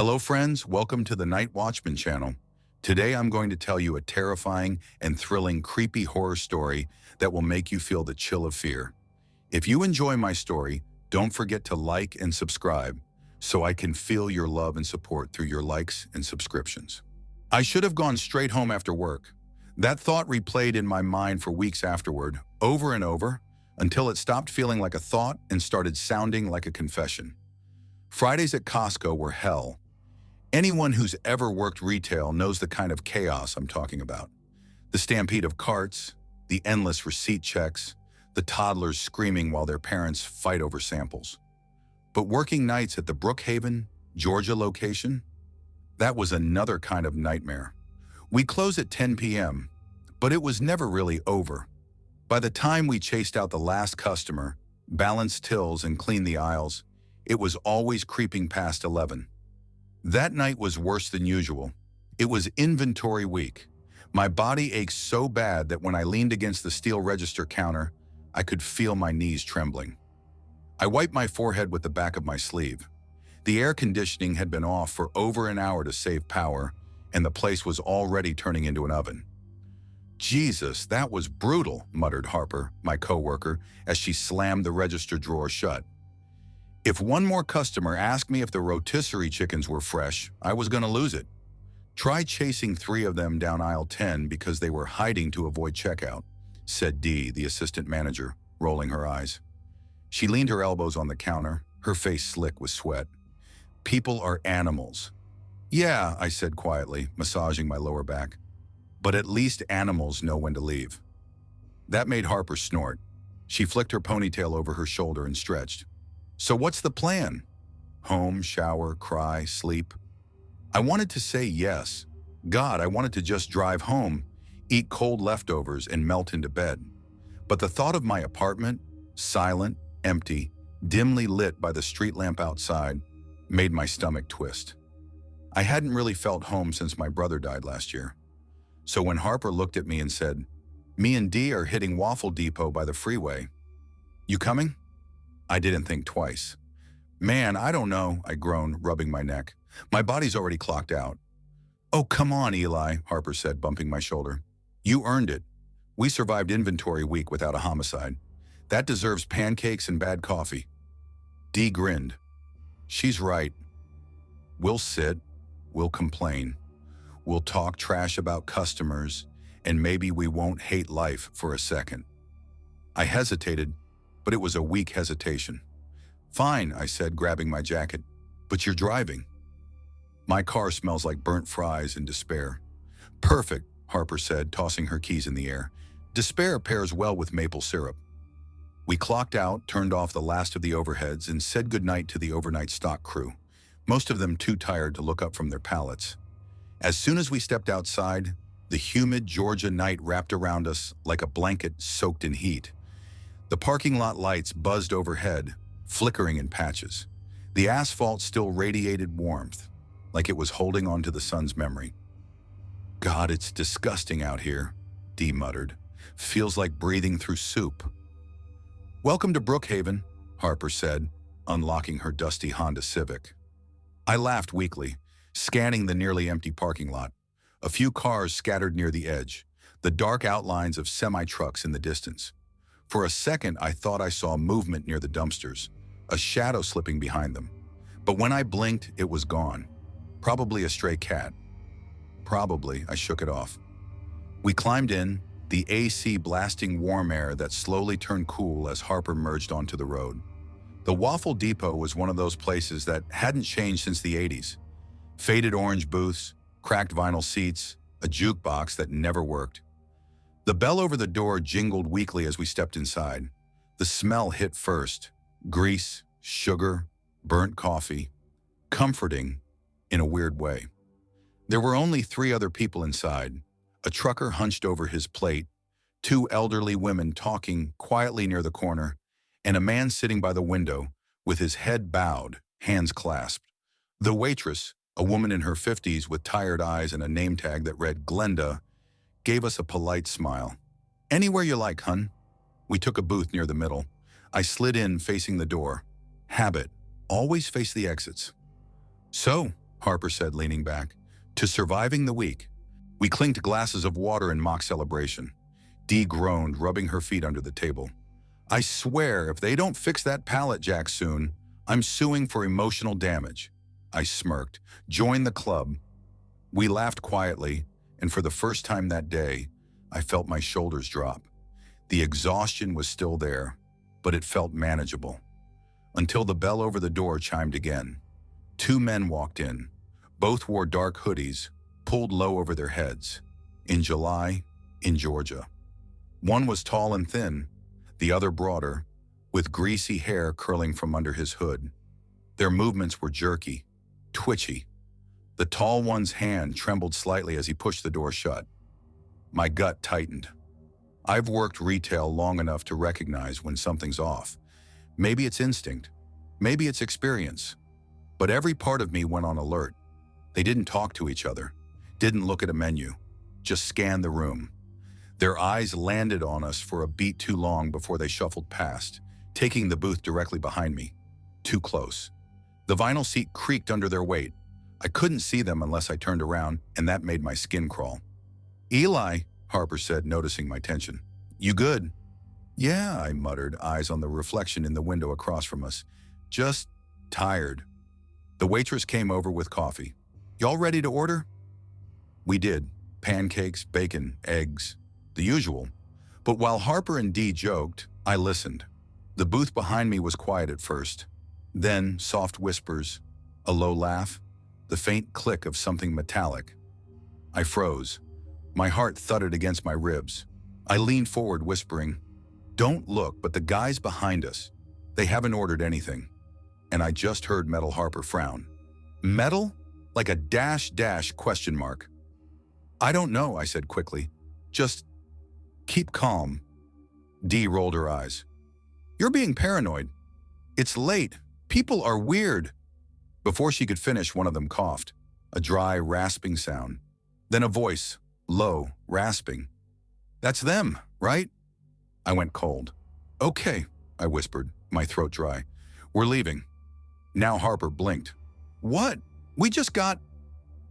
Hello friends, welcome to the Night Watchman channel. Today I'm going to tell you a terrifying and thrilling creepy horror story that will make you feel the chill of fear. If you enjoy my story, don't forget to like and subscribe so I can feel your love and support through your likes and subscriptions. I should have gone straight home after work. That thought replayed in my mind for weeks afterward, over and over, until it stopped feeling like a thought and started sounding like a confession. Fridays at Costco were hell. Anyone who's ever worked retail knows the kind of chaos I'm talking about. The stampede of carts, the endless receipt checks, the toddlers screaming while their parents fight over samples. But working nights at the Brookhaven, Georgia location, that was another kind of nightmare. We closed at 10 p.m., but it was never really over. By the time we chased out the last customer, balanced tills and cleaned the aisles, it was always creeping past 11. That night was worse than usual. It was inventory week. My body ached so bad that when I leaned against the steel register counter, I could feel my knees trembling. I wiped my forehead with the back of my sleeve. The air conditioning had been off for over an hour to save power, and the place was already turning into an oven. "Jesus, that was brutal," muttered Harper, my coworker, as she slammed the register drawer shut. If one more customer asked me if the rotisserie chickens were fresh, I was going to lose it. "Try chasing 3 of them down aisle 10 because they were hiding to avoid checkout," said Dee, the assistant manager, rolling her eyes. She leaned her elbows on the counter, her face slick with sweat. "People are animals." "Yeah," I said quietly, massaging my lower back. "But at least animals know when to leave." That made Harper snort. She flicked her ponytail over her shoulder and stretched. "So what's the plan? Home, shower, cry, sleep?" I wanted to say yes. God, I wanted to just drive home, eat cold leftovers, and melt into bed. But the thought of my apartment, silent, empty, dimly lit by the street lamp outside, made my stomach twist. I hadn't really felt home since my brother died last year. So when Harper looked at me and said, "Me and Dee are hitting Waffle Depot by the freeway. You coming?" I didn't think twice. "Man, I don't know," I groaned, rubbing my neck. "My body's already clocked out." "Oh, come on, Eli," Harper said, bumping my shoulder. "You earned it. We survived inventory week without a homicide. That deserves pancakes and bad coffee." Dee grinned. "She's right. We'll sit, we'll complain, we'll talk trash about customers, and maybe we won't hate life for a second." I hesitated, but it was a weak hesitation. "Fine," I said, grabbing my jacket, "but you're driving." "My car smells like burnt fries and despair." "Perfect," Harper said, tossing her keys in the air. "Despair pairs well with maple syrup." We clocked out, turned off the last of the overheads, and said goodnight to the overnight stock crew, most of them too tired to look up from their pallets. As soon as we stepped outside, the humid Georgia night wrapped around us like a blanket soaked in heat. The parking lot lights buzzed overhead, flickering in patches. The asphalt still radiated warmth, like it was holding on to the sun's memory. "God, it's disgusting out here," Dee muttered. "Feels like breathing through soup." "Welcome to Brookhaven," Harper said, unlocking her dusty Honda Civic. I laughed weakly, scanning the nearly empty parking lot. A few cars scattered near the edge, the dark outlines of semi-trucks in the distance. For a second, I thought I saw movement near the dumpsters, a shadow slipping behind them. But when I blinked, it was gone. Probably a stray cat. Probably, I shook it off. We climbed in, the AC blasting warm air that slowly turned cool as Harper merged onto the road. The Waffle Depot was one of those places that hadn't changed since the 80s. Faded orange booths, cracked vinyl seats, a jukebox that never worked. The bell over the door jingled weakly as we stepped inside. The smell hit first. Grease, sugar, burnt coffee. Comforting in a weird way. There were only 3 other people inside. A trucker hunched over his plate, 2 elderly women talking quietly near the corner, and a man sitting by the window with his head bowed, hands clasped. The waitress, a woman in her 50s with tired eyes and a name tag that read Glenda, gave us a polite smile. "Anywhere you like, hun." We took a booth near the middle. I slid in facing the door. Habit, always face the exits. "So," Harper said, leaning back. To surviving the week. We clinked glasses of water in mock celebration. Dee groaned, rubbing her feet under the table. I swear, if they don't fix that pallet jack soon, I'm suing for emotional damage. I smirked. Join the club. We laughed quietly, and for the first time that day, I felt my shoulders drop. The exhaustion was still there, but it felt manageable. Until the bell over the door chimed again. 2 men walked in. Both wore dark hoodies, pulled low over their heads. In July, in Georgia. One was tall and thin, the other broader, with greasy hair curling from under his hood. Their movements were jerky, twitchy. The tall one's hand trembled slightly as he pushed the door shut. My gut tightened. I've worked retail long enough to recognize when something's off. Maybe it's instinct, maybe it's experience. But every part of me went on alert. They didn't talk to each other, didn't look at a menu, just scanned the room. Their eyes landed on us for a beat too long before they shuffled past, taking the booth directly behind me. Too close. The vinyl seat creaked under their weight. I couldn't see them unless I turned around, and that made my skin crawl. Eli, Harper said, noticing my tension. You good? Yeah, I muttered, eyes on the reflection in the window across from us. Just tired. The waitress came over with coffee. Y'all ready to order? We did. Pancakes, bacon, eggs, the usual. But while Harper and Dee joked, I listened. The booth behind me was quiet at first. Then, soft whispers, a low laugh, the faint click of something metallic. I froze. My heart thudded against my ribs. I leaned forward, whispering, Don't look, but the guys behind us. They haven't ordered anything. And I just heard Metal Harper frown. Metal? Like a dash question mark. I don't know, I said quickly. Just keep calm. Dee rolled her eyes. You're being paranoid. It's late. People are weird. Before she could finish, one of them coughed. A dry, rasping sound. Then a voice, low, rasping. That's them, right? I went cold. Okay, I whispered, my throat dry. We're leaving. Now Harper blinked. What? We just got...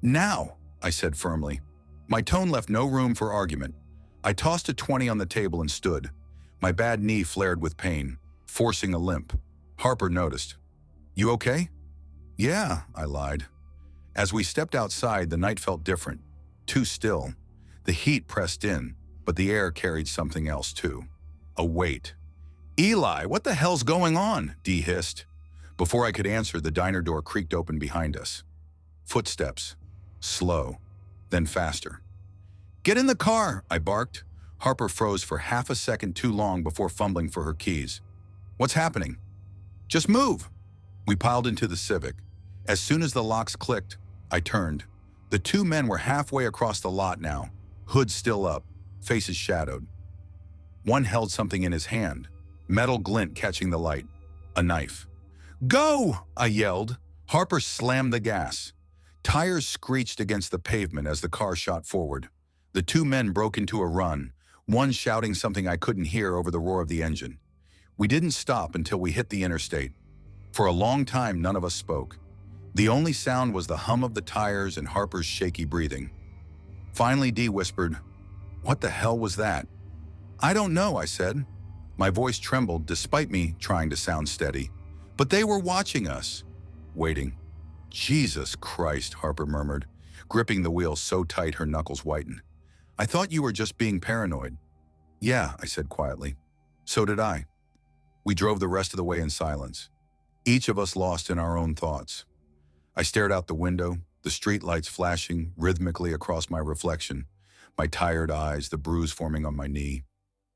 Now, I said firmly. My tone left no room for argument. I tossed a 20 on the table and stood. My bad knee flared with pain, forcing a limp. Harper noticed. You okay? Yeah, I lied. As we stepped outside, the night felt different. Too still. The heat pressed in, but the air carried something else too. A weight. Eli, what the hell's going on? Dee hissed. Before I could answer, the diner door creaked open behind us. Footsteps. Slow. Then faster. Get in the car, I barked. Harper froze for half a second too long before fumbling for her keys. What's happening? Just move. We piled into the Civic. As soon as the locks clicked, I turned. The 2 men were halfway across the lot now, hoods still up, faces shadowed. One held something in his hand, metal glint catching the light. A knife. Go! I yelled. Harper slammed the gas. Tires screeched against the pavement as the car shot forward. The 2 men broke into a run, one shouting something I couldn't hear over the roar of the engine. We didn't stop until we hit the interstate. For a long time, none of us spoke. The only sound was the hum of the tires and Harper's shaky breathing. Finally, Dee whispered, What the hell was that? I don't know, I said. My voice trembled despite me trying to sound steady. But they were watching us. Waiting. Jesus Christ, Harper murmured, gripping the wheel so tight her knuckles whitened. I thought you were just being paranoid. Yeah, I said quietly. So did I. We drove the rest of the way in silence, each of us lost in our own thoughts. I stared out the window, the street lights flashing rhythmically across my reflection, my tired eyes, the bruise forming on my knee,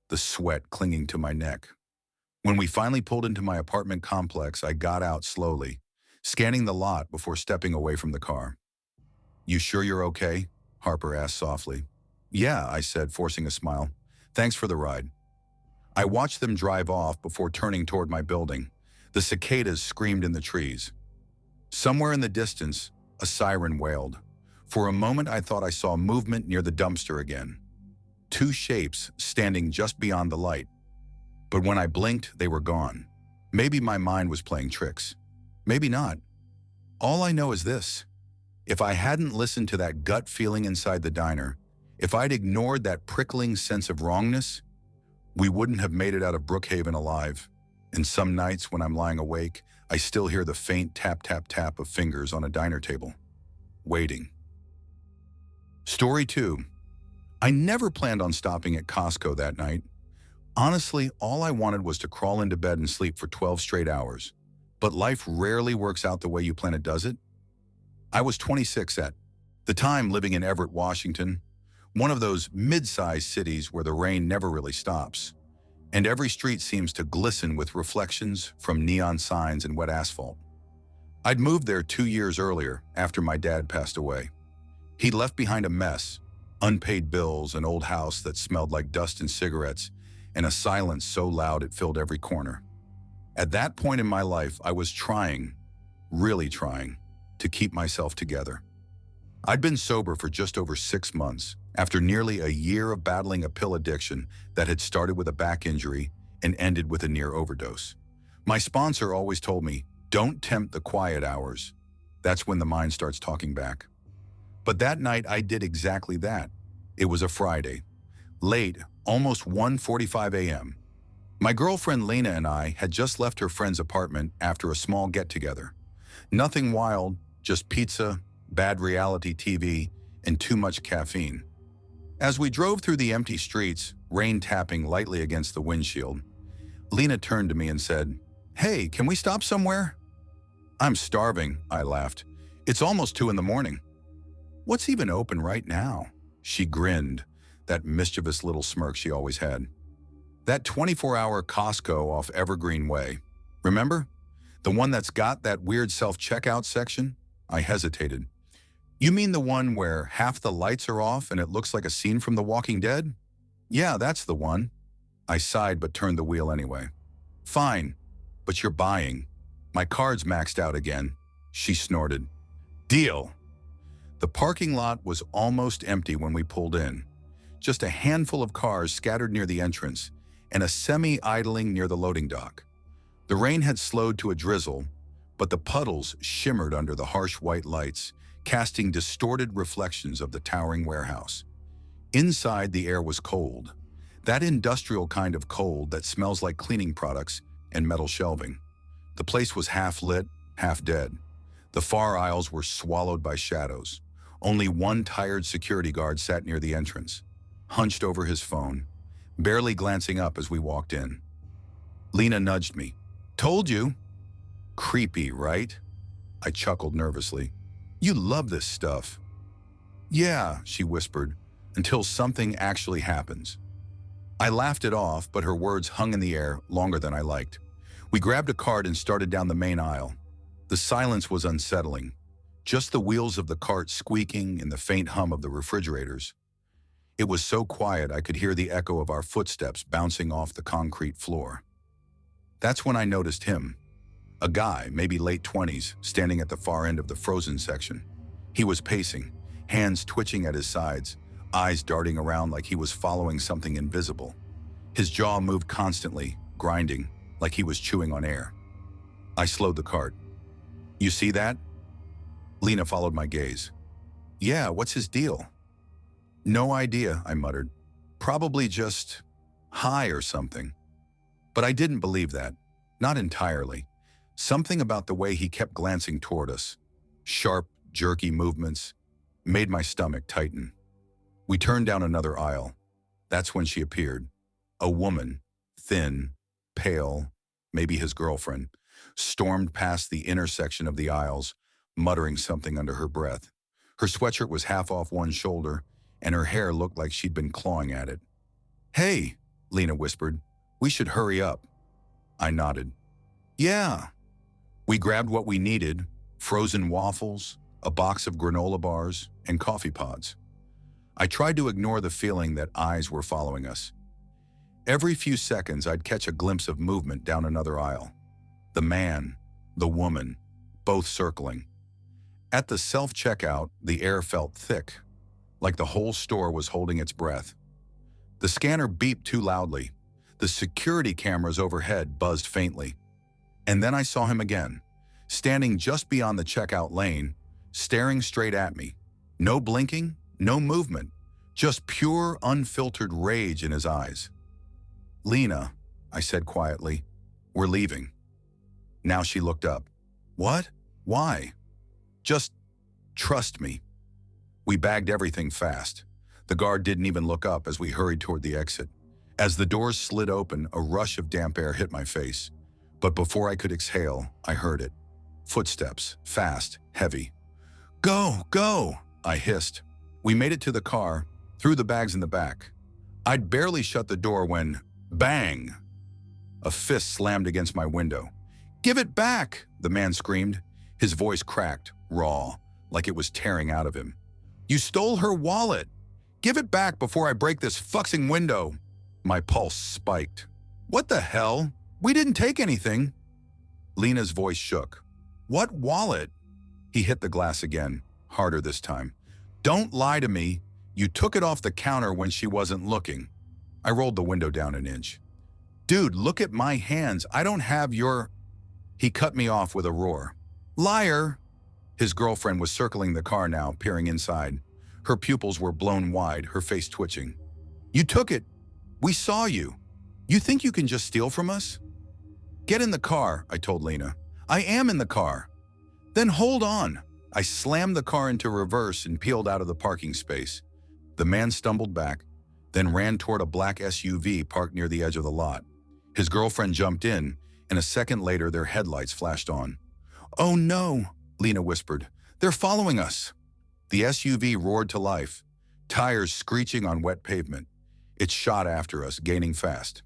the sweat clinging to my neck. When we finally pulled into my apartment complex, I got out slowly, scanning the lot before stepping away from the car. You sure you're okay? Harper asked softly. Yeah, I said, forcing a smile. Thanks for the ride. I watched them drive off before turning toward my building. The cicadas screamed in the trees. Somewhere in the distance, a siren wailed. For a moment, I thought I saw movement near the dumpster again. 2 shapes standing just beyond the light. But when I blinked, they were gone. Maybe my mind was playing tricks. Maybe not. All I know is this. If I hadn't listened to that gut feeling inside the diner, if I'd ignored that prickling sense of wrongness, we wouldn't have made it out of Brookhaven alive. And some nights when I'm lying awake, I still hear the faint tap, tap, tap of fingers on a diner table, waiting. Story 2. I never planned on stopping at Costco that night. Honestly, all I wanted was to crawl into bed and sleep for 12 straight hours. But life rarely works out the way you plan it, does it? I was 26 at the time, living in Everett, Washington, one of those mid-sized cities where the rain never really stops, and every street seems to glisten with reflections from neon signs and wet asphalt. I'd moved there 2 years earlier after my dad passed away. He'd left behind a mess, unpaid bills, an old house that smelled like dust and cigarettes, and a silence so loud it filled every corner. At that point in my life, I was trying, really trying, to keep myself together. I'd been sober for just over 6 months, after nearly a year of battling a pill addiction that had started with a back injury and ended with a near overdose. My sponsor always told me, don't tempt the quiet hours. That's when the mind starts talking back. But that night I did exactly that. It was a Friday, late, almost 1:45 a.m. My girlfriend Lena and I had just left her friend's apartment after a small get-together. Nothing wild, just pizza, bad reality TV, and too much caffeine. As we drove through the empty streets, rain tapping lightly against the windshield, Lena turned to me and said, "Hey, can we stop somewhere?" "I'm starving," I laughed. "It's almost 2 in the morning." "What's even open right now?" She grinned, that mischievous little smirk she always had. "That 24-hour Costco off Evergreen Way. Remember? The one that's got that weird self-checkout section?" I hesitated. "You mean the one where half the lights are off and it looks like a scene from The Walking Dead?" "Yeah, that's the one." I sighed but turned the wheel anyway. "Fine, but you're buying. My card's maxed out again." She snorted. "Deal." The parking lot was almost empty when we pulled in. Just a handful of cars scattered near the entrance and a semi-idling near the loading dock. The rain had slowed to a drizzle, but the puddles shimmered under the harsh white lights, casting distorted reflections of the towering warehouse. Inside, the air was cold, that industrial kind of cold that smells like cleaning products and metal shelving. The place was half lit, half dead. The far aisles were swallowed by shadows. Only one tired security guard sat near the entrance, hunched over his phone, barely glancing up as we walked in. Lena nudged me. "Told you." "Creepy, right?" I chuckled nervously. "You love this stuff." "Yeah," she whispered, "until something actually happens." I laughed it off, but her words hung in the air longer than I liked. We grabbed a cart and started down the main aisle. The silence was unsettling, just the wheels of the cart squeaking and the faint hum of the refrigerators. It was so quiet I could hear the echo of our footsteps bouncing off the concrete floor. That's when I noticed him. A guy, maybe late 20s, standing at the far end of the frozen section. He was pacing, hands twitching at his sides, eyes darting around like he was following something invisible. His jaw moved constantly, grinding, like he was chewing on air. I slowed the cart. "You see that?" Lena followed my gaze. "Yeah, what's his deal?" "No idea," I muttered. "Probably just high or something." But I didn't believe that. Not entirely. Something about the way he kept glancing toward us, sharp, jerky movements, made my stomach tighten. We turned down another aisle. That's when she appeared. A woman, thin, pale, maybe his girlfriend, stormed past the intersection of the aisles, muttering something under her breath. Her sweatshirt was half off one shoulder, and her hair looked like she'd been clawing at it. "Hey," Lena whispered, "we should hurry up." I nodded. "Yeah." We grabbed what we needed, frozen waffles, a box of granola bars, and coffee pods. I tried to ignore the feeling that eyes were following us. Every few seconds, I'd catch a glimpse of movement down another aisle. The man, the woman, both circling. At the self-checkout, the air felt thick, like the whole store was holding its breath. The scanner beeped too loudly. The security cameras overhead buzzed faintly. And then I saw him again, standing just beyond the checkout lane, staring straight at me. No blinking, no movement, just pure, unfiltered rage in his eyes. "Lena," I said quietly, "we're leaving." Now she looked up. "What? Why?" "Just trust me." We bagged everything fast. The guard didn't even look up as we hurried toward the exit. As the doors slid open, a rush of damp air hit my face. But before I could exhale, I heard it. Footsteps, fast, heavy. "Go, go," I hissed. We made it to the car, threw the bags in the back. I'd barely shut the door when, bang! A fist slammed against my window. "Give it back!" the man screamed. His voice cracked, raw, like it was tearing out of him. "You stole her wallet! Give it back before I break this fucking window!" My pulse spiked. "What the hell? We didn't take anything!" Lena's voice shook. "What wallet?" He hit the glass again, harder this time. "Don't lie to me. You took it off the counter when she wasn't looking." I rolled the window down an inch. "Dude, look at my hands. I don't have your..." He cut me off with a roar. "Liar!" His girlfriend was circling the car now, peering inside. Her pupils were blown wide, her face twitching. "You took it. We saw you. You think you can just steal from us?" "Get in the car," I told Lena. "I am in the car." "Then hold on." I slammed the car into reverse and peeled out of the parking space. The man stumbled back, then ran toward a black SUV parked near the edge of the lot. His girlfriend jumped in, and a second later their headlights flashed on. "Oh no," Lena whispered. "They're following us." The SUV roared to life, tires screeching on wet pavement. It shot after us, gaining fast.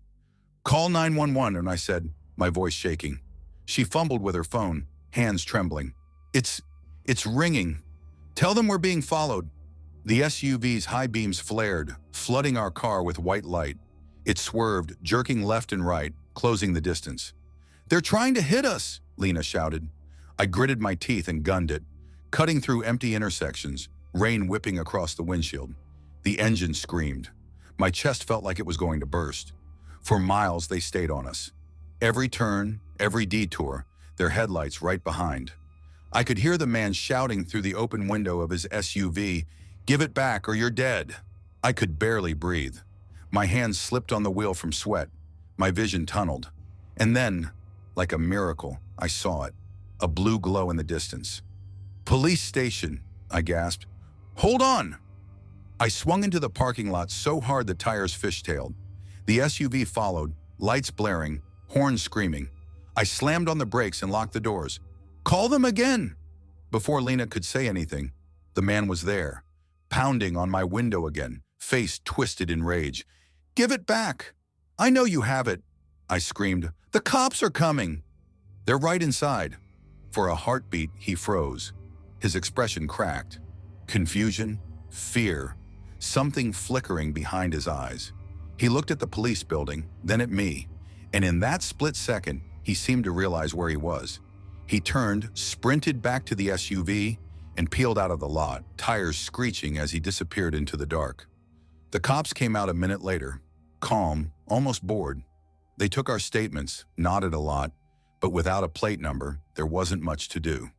"Call 911, and I said, my voice shaking. She fumbled with her phone, hands trembling. It's ringing. Tell them we're being followed." The SUV's high beams flared, flooding our car with white light. It swerved, jerking left and right, closing the distance. "They're trying to hit us," Lena shouted. I gritted my teeth and gunned it, cutting through empty intersections, rain whipping across the windshield. The engine screamed. My chest felt like it was going to burst. For miles, they stayed on us. Every turn, every detour, their headlights right behind. I could hear the man shouting through the open window of his SUV, "Give it back or you're dead." I could barely breathe. My hands slipped on the wheel from sweat. My vision tunneled. And then, like a miracle, I saw it. A blue glow in the distance. "Police station," I gasped. "Hold on!" I swung into the parking lot so hard the tires fishtailed. The SUV followed, lights blaring, horns screaming. I slammed on the brakes and locked the doors. "Call them again!" Before Lena could say anything, the man was there, pounding on my window again, face twisted in rage. "Give it back! I know you have it!" I screamed. "The cops are coming!" "They're right inside." For a heartbeat, he froze. His expression cracked. Confusion, fear, something flickering behind his eyes. He looked at the police building, then at me, and in that split second, he seemed to realize where he was. He turned, sprinted back to the SUV, and peeled out of the lot, tires screeching as he disappeared into the dark. The cops came out a minute later, calm, almost bored. They took our statements, nodded a lot, but without a plate number, there wasn't much to do.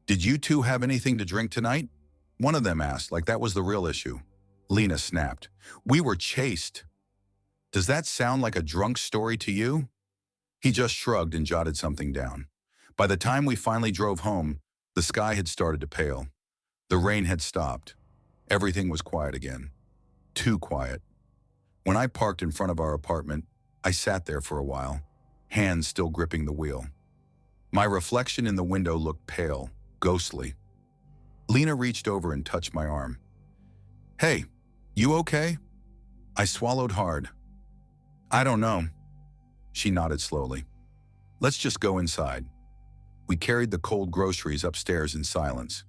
"Did you two have anything to drink tonight?" one of them asked, like that was the real issue. Lena snapped. "We were chased." "Does that sound like a drunk story to you?" He just shrugged and jotted something down. By the time we finally drove home, the sky had started to pale. The rain had stopped. Everything was quiet again. Too quiet. When I parked in front of our apartment, I sat there for a while, hands still gripping the wheel. My reflection in the window looked pale, ghostly. Lena reached over and touched my arm. "Hey, you okay?" I swallowed hard. "I don't know." She nodded slowly. "Let's just go inside." We carried the cold groceries upstairs in silence.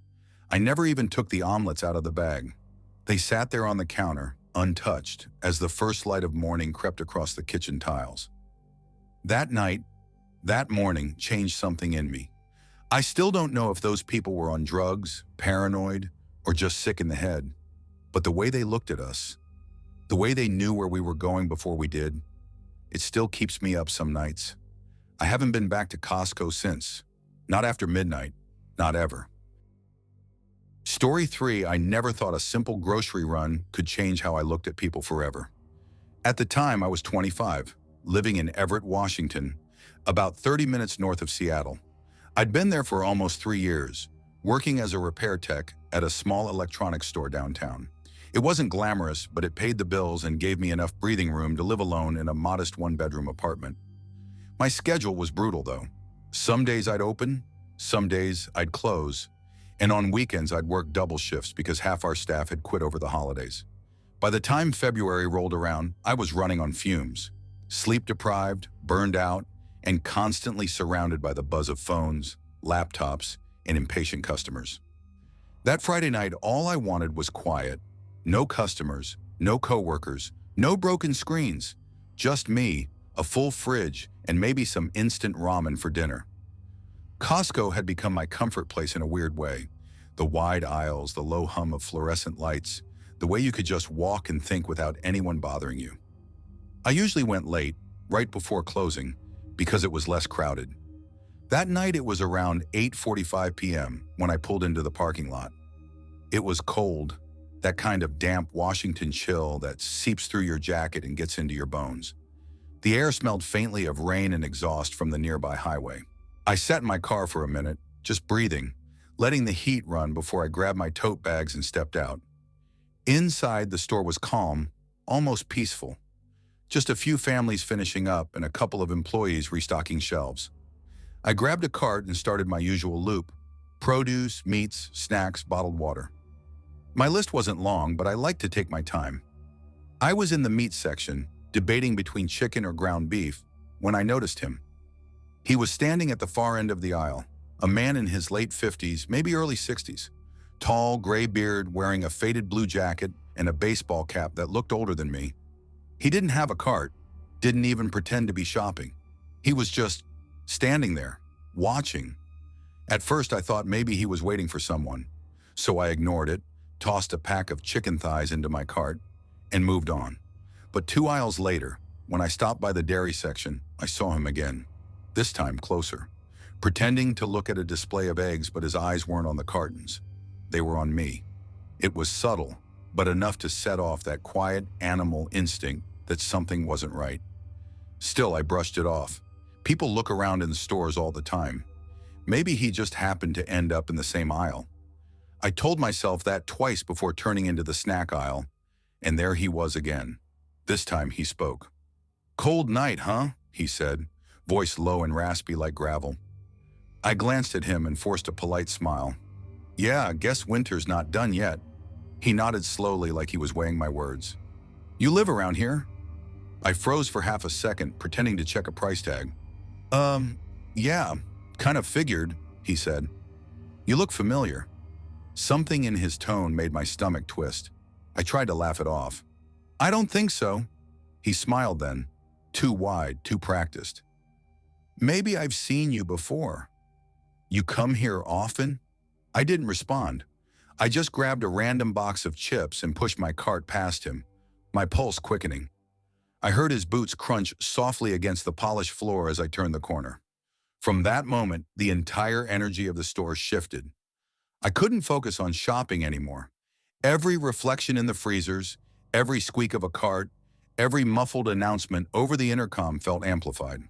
I never even took the omelets out of the bag. They sat there on the counter, untouched, as the first light of morning crept across the kitchen tiles. That night, that morning, changed something in me. I still don't know if those people were on drugs, paranoid, or just sick in the head. But the way they looked at us, the way they knew where we were going before we did, it still keeps me up some nights. I haven't been back to Costco since. Not after midnight. Not ever. Story 3, I never thought a simple grocery run could change how I looked at people forever. At the time, I was 25, living in Everett, Washington, about 30 minutes north of Seattle. I'd been there for almost 3 years, working as a repair tech at a small electronics store downtown. It wasn't glamorous, but it paid the bills and gave me enough breathing room to live alone in a modest one-bedroom apartment. My schedule was brutal, though. Some days I'd open, some days I'd close, and on weekends I'd work double shifts because half our staff had quit over the holidays. By the time February rolled around, I was running on fumes, sleep-deprived, burned out, and constantly surrounded by the buzz of phones, laptops, and impatient customers. That Friday night, all I wanted was quiet. No customers, no coworkers, no broken screens, just me, a full fridge, and maybe some instant ramen for dinner. Costco had become my comfort place in a weird way. The wide aisles, the low hum of fluorescent lights, the way you could just walk and think without anyone bothering you. I usually went late, right before closing, because it was less crowded. That night it was around 8:45 p.m. when I pulled into the parking lot. It was cold, that kind of damp Washington chill that seeps through your jacket and gets into your bones. The air smelled faintly of rain and exhaust from the nearby highway. I sat in my car for a minute, just breathing, letting the heat run before I grabbed my tote bags and stepped out. Inside, the store was calm, almost peaceful. Just a few families finishing up and a couple of employees restocking shelves. I grabbed a cart and started my usual loop: produce, meats, snacks, bottled water. My list wasn't long, but I liked to take my time. I was in the meat section, debating between chicken or ground beef, when I noticed him. He was standing at the far end of the aisle, a man in his late 50s, maybe early 60s. Tall, gray beard, wearing a faded blue jacket and a baseball cap that looked older than me. He didn't have a cart, didn't even pretend to be shopping. He was just standing there, watching. At first I thought maybe he was waiting for someone, so I ignored it, tossed a pack of chicken thighs into my cart, and moved on. But 2 aisles later, when I stopped by the dairy section, I saw him again, this time closer, pretending to look at a display of eggs, but his eyes weren't on the cartons. They were on me. It was subtle, but enough to set off that quiet animal instinct that something wasn't right. Still, I brushed it off. People look around in stores all the time. Maybe he just happened to end up in the same aisle. I told myself that twice before turning into the snack aisle, and there he was again. This time he spoke. "Cold night, huh?" he said, voice low and raspy like gravel. I glanced at him and forced a polite smile. "Yeah, guess winter's not done yet." He nodded slowly like he was weighing my words. "You live around here?" I froze for half a second, pretending to check a price tag. Yeah, kind of figured," he said. "You look familiar." Something in his tone made my stomach twist. I tried to laugh it off. "I don't think so." He smiled then, too wide, too practiced. "Maybe I've seen you before." "You come here often?" I didn't respond. I just grabbed a random box of chips and pushed my cart past him, my pulse quickening. I heard his boots crunch softly against the polished floor as I turned the corner. From that moment, the entire energy of the store shifted. I couldn't focus on shopping anymore. Every reflection in the freezers, every squeak of a cart, every muffled announcement over the intercom felt amplified.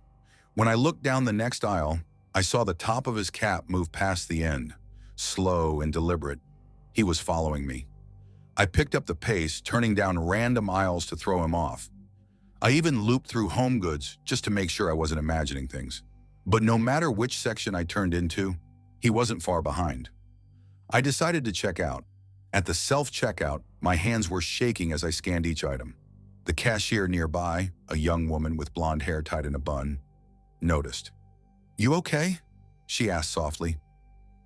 When I looked down the next aisle, I saw the top of his cap move past the end, slow and deliberate. He was following me. I picked up the pace, turning down random aisles to throw him off. I even looped through home goods just to make sure I wasn't imagining things. But no matter which section I turned into, he wasn't far behind. I decided to check out. At the self-checkout, my hands were shaking as I scanned each item. The cashier nearby, a young woman with blonde hair tied in a bun, noticed. "You okay?" she asked softly.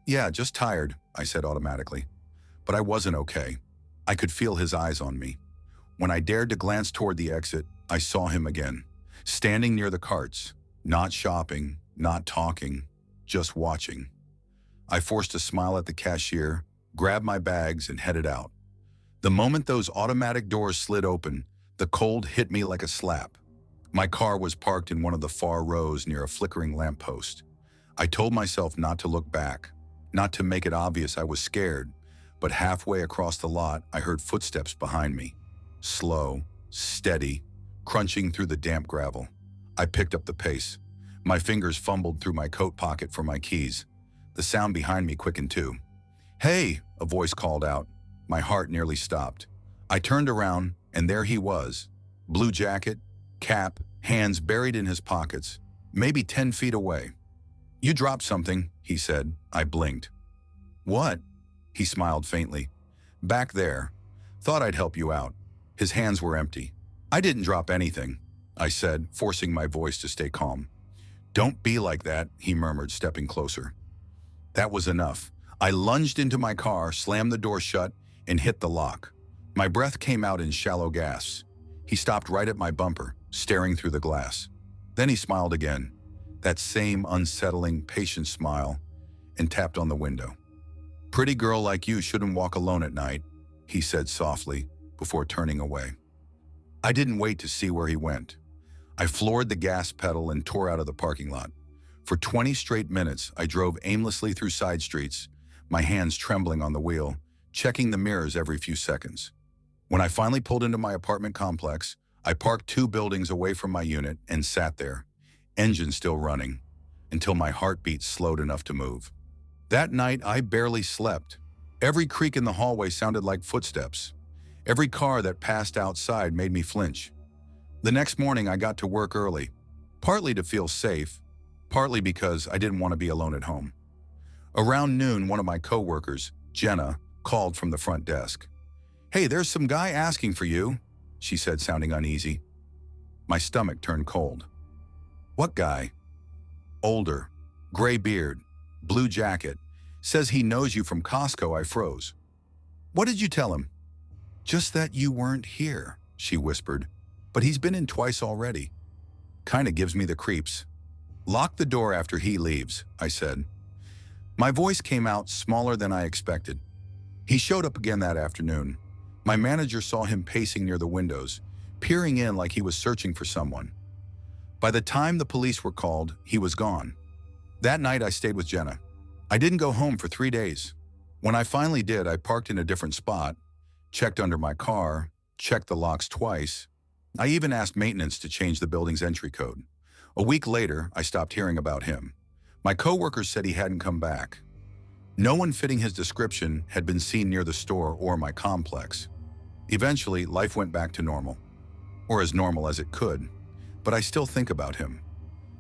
"Yeah, just tired," I said automatically. But I wasn't okay. I could feel his eyes on me. When I dared to glance toward the exit, I saw him again, standing near the carts, not shopping, not talking, just watching. I forced a smile at the cashier, grabbed my bags, and headed out. The moment those automatic doors slid open, the cold hit me like a slap. My car was parked in one of the far rows near a flickering lamppost. I told myself not to look back, not to make it obvious I was scared, but halfway across the lot, I heard footsteps behind me. Slow, steady, crunching through the damp gravel. I picked up the pace. My fingers fumbled through my coat pocket for my keys. The sound behind me quickened too. "Hey!" a voice called out. My heart nearly stopped. I turned around, and there he was. Blue jacket, cap, hands buried in his pockets, maybe 10 feet away. "You dropped something," he said. I blinked. "What?" He smiled faintly. "Back there. Thought I'd help you out." His hands were empty. "I didn't drop anything," I said, forcing my voice to stay calm. "Don't be like that," he murmured, stepping closer. That was enough. I lunged into my car, slammed the door shut, and hit the lock. My breath came out in shallow gasps. He stopped right at my bumper, staring through the glass. Then he smiled again, that same unsettling, patient smile, and tapped on the window. "Pretty girl like you shouldn't walk alone at night," he said softly, before turning away. I didn't wait to see where he went. I floored the gas pedal and tore out of the parking lot. For 20 straight minutes, I drove aimlessly through side streets, my hands trembling on the wheel, checking the mirrors every few seconds. When I finally pulled into my apartment complex, I parked 2 buildings away from my unit and sat there, engine still running, until my heartbeat slowed enough to move. That night, I barely slept. Every creak in the hallway sounded like footsteps. Every car that passed outside made me flinch. The next morning, I got to work early, partly to feel safe, partly because I didn't want to be alone at home. Around noon, one of my coworkers, Jenna, called from the front desk. "Hey, there's some guy asking for you," she said, sounding uneasy. My stomach turned cold. "What guy?" "Older, gray beard, blue jacket, says he knows you from Costco." I froze. "What did you tell him?" "Just that you weren't here," she whispered. "But he's been in twice already." "Kinda gives me the creeps." "Lock the door after he leaves," I said. My voice came out smaller than I expected. He showed up again that afternoon. My manager saw him pacing near the windows, peering in like he was searching for someone. By the time the police were called, he was gone. That night, I stayed with Jenna. I didn't go home for 3 days. When I finally did, I parked in a different spot, checked under my car, checked the locks twice. I even asked maintenance to change the building's entry code. A week later, I stopped hearing about him. My coworkers said he hadn't come back. No one fitting his description had been seen near the store or my complex. Eventually, life went back to normal, or as normal as it could, but I still think about him.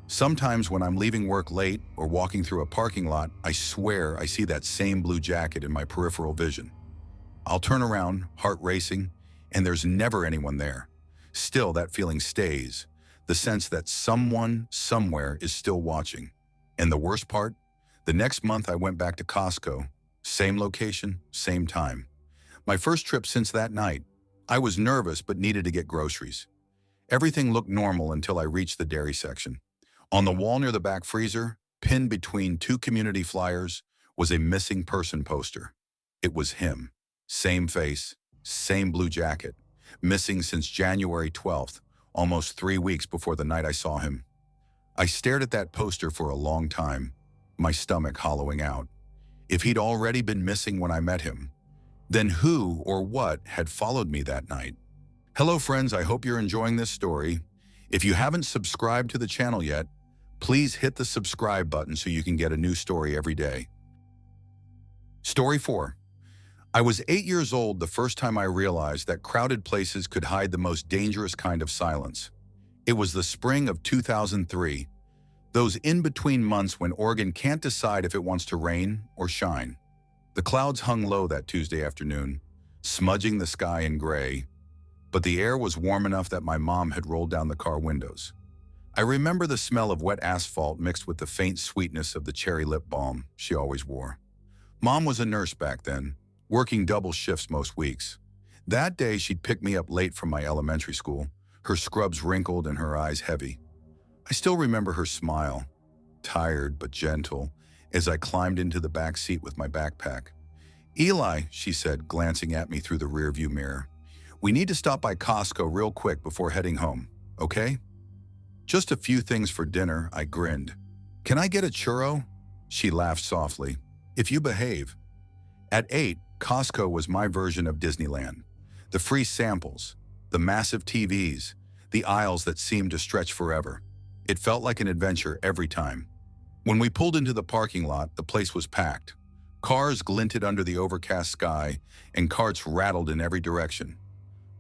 Sometimes when I'm leaving work late or walking through a parking lot, I swear I see that same blue jacket in my peripheral vision. I'll turn around, heart racing, and there's never anyone there. Still, that feeling stays, the sense that someone, somewhere is still watching. And the worst part? The next month I went back to Costco. Same location, same time. My first trip since that night. I was nervous but needed to get groceries. Everything looked normal until I reached the dairy section. On the wall near the back freezer, pinned between 2 community flyers, was a missing person poster. It was him. Same face, same blue jacket. Missing since January 12th, almost 3 weeks before the night I saw him. I stared at that poster for a long time, my stomach hollowing out. If he'd already been missing when I met him, then who or what had followed me that night? Hello friends, I hope you're enjoying this story. If you haven't subscribed to the channel yet, please hit the subscribe button so you can get a new story every day. Story 4. I was 8 years old the first time I realized that crowded places could hide the most dangerous kind of silence. It was the spring of 2003, those in-between months when Oregon can't decide if it wants to rain or shine. The clouds hung low that Tuesday afternoon, smudging the sky in gray, but the air was warm enough that my mom had rolled down the car windows. I remember the smell of wet asphalt mixed with the faint sweetness of the cherry lip balm she always wore. Mom was a nurse back then, working double shifts most weeks. That day, she'd pick me up late from my elementary school, her scrubs wrinkled and her eyes heavy. I still remember her smile, tired but gentle, as I climbed into the back seat with my backpack. "Eli," she said, glancing at me through the rearview mirror, "we need to stop by Costco real quick before heading home, okay?" "Just a few things for dinner," I grinned. "Can I get a churro?" She laughed softly. "If you behave." At 8, Costco was my version of Disneyland. The free samples, the massive TVs, the aisles that seemed to stretch forever. It felt like an adventure every time. When we pulled into the parking lot, the place was packed. Cars glinted under the overcast sky, and carts rattled in every direction.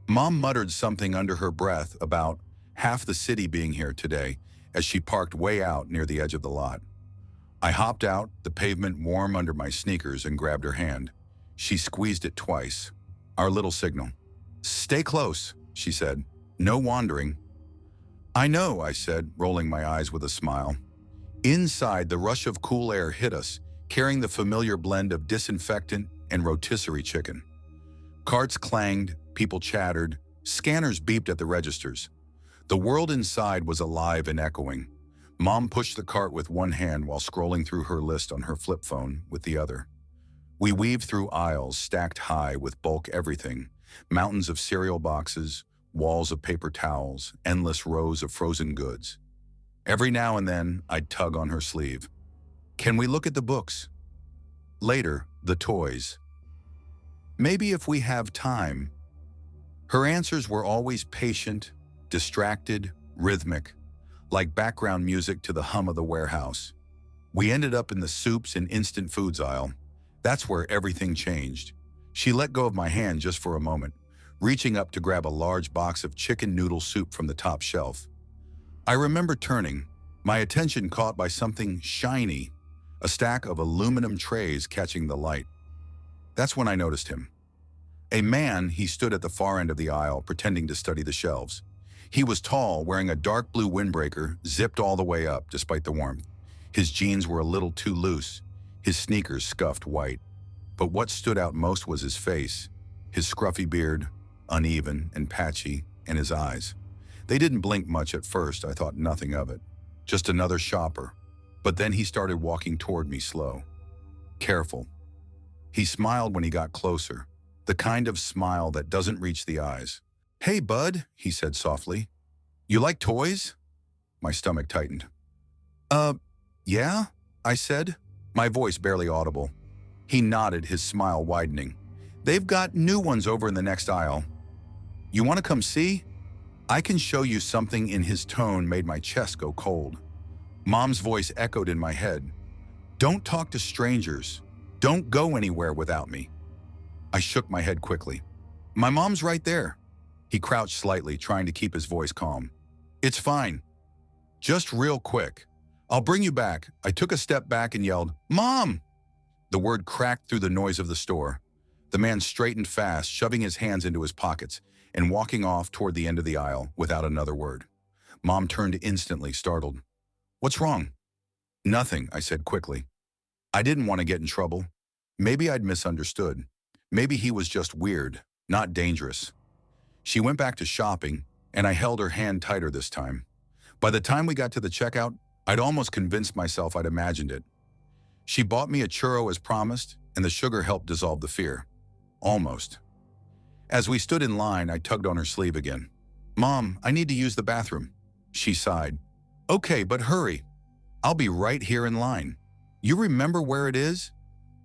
Mom muttered something under her breath about half the city being here today as she parked way out near the edge of the lot. I hopped out, the pavement warm under my sneakers, and grabbed her hand. She squeezed it twice. Our little signal. "Stay close," she said. "No wandering." "I know," I said, rolling my eyes with a smile. Inside, the rush of cool air hit us, carrying the familiar blend of disinfectant and rotisserie chicken. Carts clanged, people chattered, scanners beeped at the registers. The world inside was alive and echoing. Mom pushed the cart with one hand while scrolling through her list on her flip phone with the other. We weaved through aisles stacked high with bulk everything, mountains of cereal boxes, walls of paper towels, endless rows of frozen goods. Every now and then, I'd tug on her sleeve. "Can we look at the books?" Later, the toys. "Maybe if we have time." Her answers were always patient, distracted, rhythmic, like background music to the hum of the warehouse. We ended up in the soups and instant foods aisle. That's where everything changed. She let go of my hand just for a moment, reaching up to grab a large box of chicken noodle soup from the top shelf. I remember turning, my attention caught by something shiny, a stack of aluminum trays catching the light. That's when I noticed him. A man, he stood at the far end of the aisle, pretending to study the shelves. He was tall, wearing a dark blue windbreaker, zipped all the way up despite the warmth. His jeans were a little too loose, his sneakers scuffed white. But what stood out most was his face, his scruffy beard, uneven and patchy, and his eyes. They didn't blink much at first. I thought nothing of it. Just another shopper. But then he started walking toward me slow. Careful. He smiled when he got closer, the kind of smile that doesn't reach the eyes. "Hey, bud," he said softly. "You like toys?" My stomach tightened. Yeah," I said, my voice barely audible. He nodded, his smile widening. "They've got new ones over in the next aisle. You want to come see?" I can show you something. In his tone made my chest go cold. Mom's voice echoed in my head. "Don't talk to strangers. Don't go anywhere without me." I shook my head quickly. "My mom's right there." He crouched slightly, trying to keep his voice calm. "It's fine. Just real quick. I'll bring you back." I took a step back and yelled, "Mom!" The word cracked through the noise of the store. The man straightened fast, shoving his hands into his pockets and walking off toward the end of the aisle without another word. Mom turned instantly, startled. "What's wrong?" "Nothing," I said quickly. I didn't want to get in trouble. Maybe I'd misunderstood. Maybe he was just weird, not dangerous. She went back to shopping, and I held her hand tighter this time. By the time we got to the checkout, I'd almost convinced myself I'd imagined it. She bought me a churro as promised, and the sugar helped dissolve the fear. Almost. As we stood in line, I tugged on her sleeve again. "Mom, I need to use the bathroom." She sighed. "Okay, but hurry. I'll be right here in line. You remember where it is?"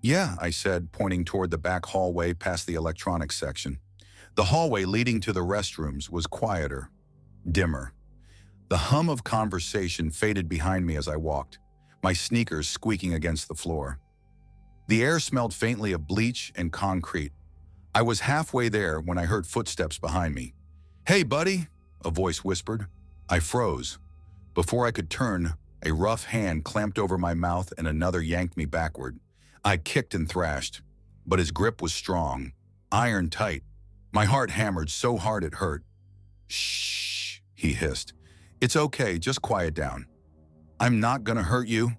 "Yeah," I said, pointing toward the back hallway past the electronics section. The hallway leading to the restrooms was quieter, dimmer. The hum of conversation faded behind me as I walked, my sneakers squeaking against the floor. The air smelled faintly of bleach and concrete. I was halfway there when I heard footsteps behind me. "Hey, buddy," a voice whispered. I froze. Before I could turn, a rough hand clamped over my mouth and another yanked me backward. I kicked and thrashed, but his grip was strong, iron tight. My heart hammered so hard it hurt. "Shh," he hissed. "It's okay, just quiet down." "I'm not gonna hurt you."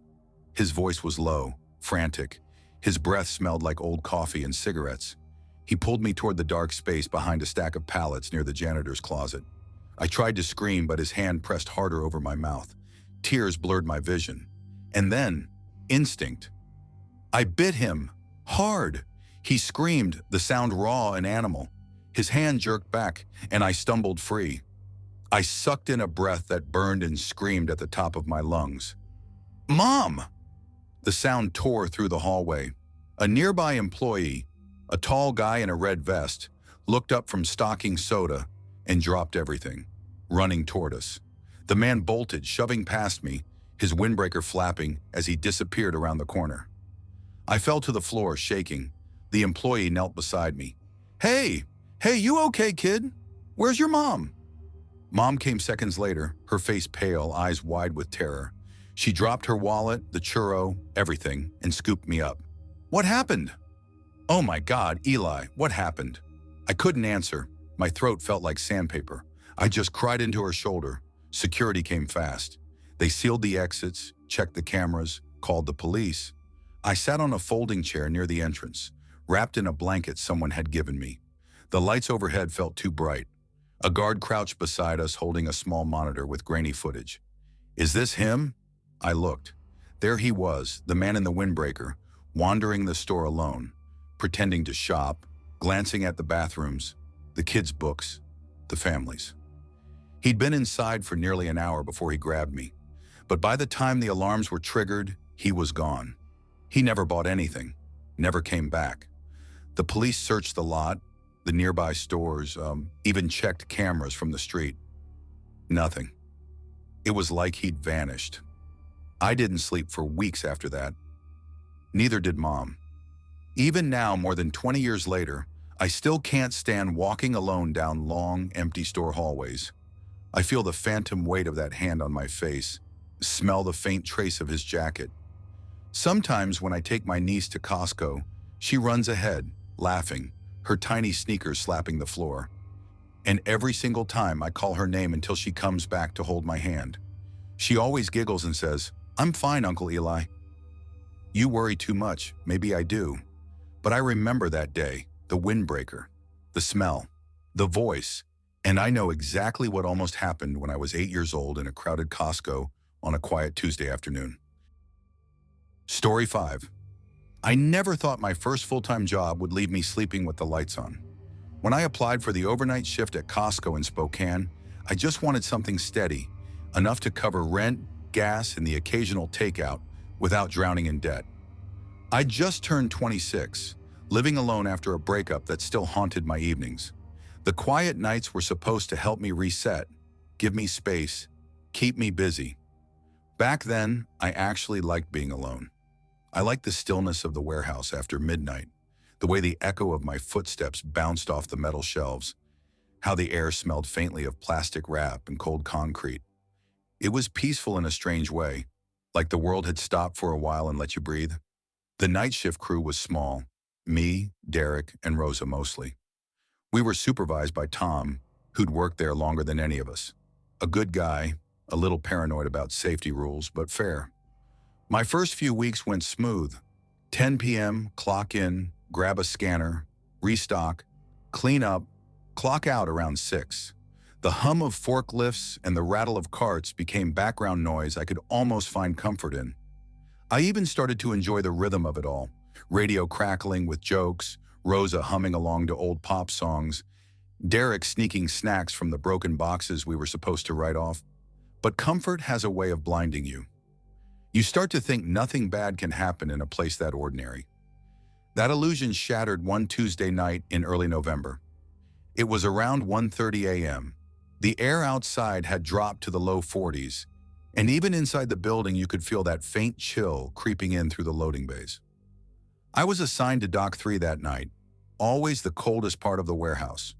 His voice was low, frantic. His breath smelled like old coffee and cigarettes. He pulled me toward the dark space behind a stack of pallets near the janitor's closet. I tried to scream, but his hand pressed harder over my mouth. Tears blurred my vision. And then, instinct. I bit him, hard. He screamed, the sound raw and animal. His hand jerked back, and I stumbled free. I sucked in a breath that burned and screamed at the top of my lungs. "Mom!" The sound tore through the hallway. A nearby employee, A tall guy in a red vest looked up from stocking soda and dropped everything, running toward us. The man bolted, shoving past me, his windbreaker flapping as he disappeared around the corner. I fell to the floor, shaking. The employee knelt beside me. Hey, you okay, kid? Where's your mom? Mom came seconds later, her face pale, eyes wide with terror. She dropped her wallet, the churro, everything, and scooped me up. What happened? Oh my God, Eli, what happened? I couldn't answer. My throat felt like sandpaper. I just cried into her shoulder. Security came fast. They sealed the exits, checked the cameras, called the police. I sat on a folding chair near the entrance, wrapped in a blanket someone had given me. The lights overhead felt too bright. A guard crouched beside us, holding a small monitor with grainy footage. Is this him? I looked. There he was, the man in the windbreaker, wandering the store alone, pretending to shop, glancing at the bathrooms, the kids' books, the families. He'd been inside for nearly an hour before he grabbed me, but by the time the alarms were triggered, he was gone. He never bought anything, never came back. The police searched the lot, the nearby stores, even checked cameras from the street. Nothing. It was like he'd vanished. I didn't sleep for weeks after that. Neither did Mom. Even now, more than 20 years later, I still can't stand walking alone down long, empty store hallways. I feel the phantom weight of that hand on my face, smell the faint trace of his jacket. Sometimes when I take my niece to Costco, she runs ahead, laughing, her tiny sneakers slapping the floor. And every single time I call her name until she comes back to hold my hand. She always giggles and says, "I'm fine, Uncle Eli." You worry too much, maybe I do. But I remember that day, the windbreaker, the smell, the voice, and I know exactly what almost happened when I was 8 years old in a crowded Costco on a quiet Tuesday afternoon. Story 5. I never thought my first full-time job would leave me sleeping with the lights on. When I applied for the overnight shift at Costco in Spokane, I just wanted something steady, enough to cover rent, gas, and the occasional takeout without drowning in debt. I just turned 26, living alone after a breakup that still haunted my evenings. The quiet nights were supposed to help me reset, give me space, keep me busy. Back then, I actually liked being alone. I liked the stillness of the warehouse after midnight, the way the echo of my footsteps bounced off the metal shelves, how the air smelled faintly of plastic wrap and cold concrete. It was peaceful in a strange way, like the world had stopped for a while and let you breathe. The night shift crew was small, me, Derek, and Rosa mostly. We were supervised by Tom, who'd worked there longer than any of us. A good guy, a little paranoid about safety rules, but fair. My first few weeks went smooth. 10 p.m., clock in, grab a scanner, restock, clean up, clock out around 6. The hum of forklifts and the rattle of carts became background noise I could almost find comfort in. I even started to enjoy the rhythm of it all. Radio crackling with jokes, Rosa humming along to old pop songs, Derek sneaking snacks from the broken boxes we were supposed to write off. But comfort has a way of blinding you. You start to think nothing bad can happen in a place that ordinary. That illusion shattered one Tuesday night in early November. It was around 1:30 a.m. The air outside had dropped to the low 40s, and even inside the building you could feel that faint chill creeping in through the loading bays. I was assigned to Dock 3 that night, always the coldest part of the warehouse.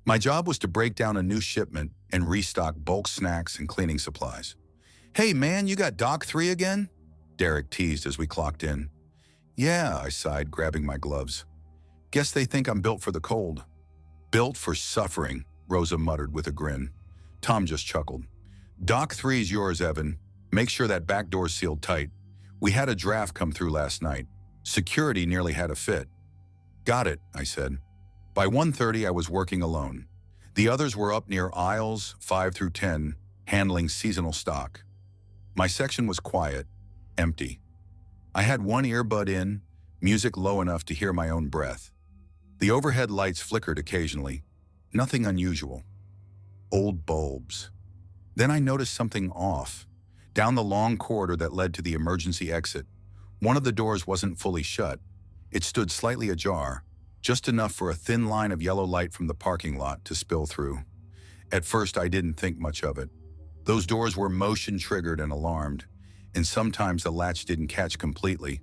My job was to break down a new shipment and restock bulk snacks and cleaning supplies. "Hey man, you got Dock 3 again?" Derek teased as we clocked in. "Yeah," I sighed, grabbing my gloves. "Guess they think I'm built for the cold." "Built for suffering," Rosa muttered with a grin. Tom just chuckled. "Dock 3's yours, Evan. Make sure that back door's sealed tight. We had a draft come through last night. Security nearly had a fit." "Got it," I said. By 1:30, I was working alone. The others were up near aisles 5 through 10, handling seasonal stock. My section was quiet, empty. I had one earbud in, music low enough to hear my own breath. The overhead lights flickered occasionally, nothing unusual. Old bulbs. Then I noticed something off. Down the long corridor that led to the emergency exit, one of the doors wasn't fully shut. It stood slightly ajar. just enough for a thin line of yellow light from the parking lot to spill through. At first, I didn't think much of it. Those doors were motion-triggered and alarmed, and sometimes the latch didn't catch completely,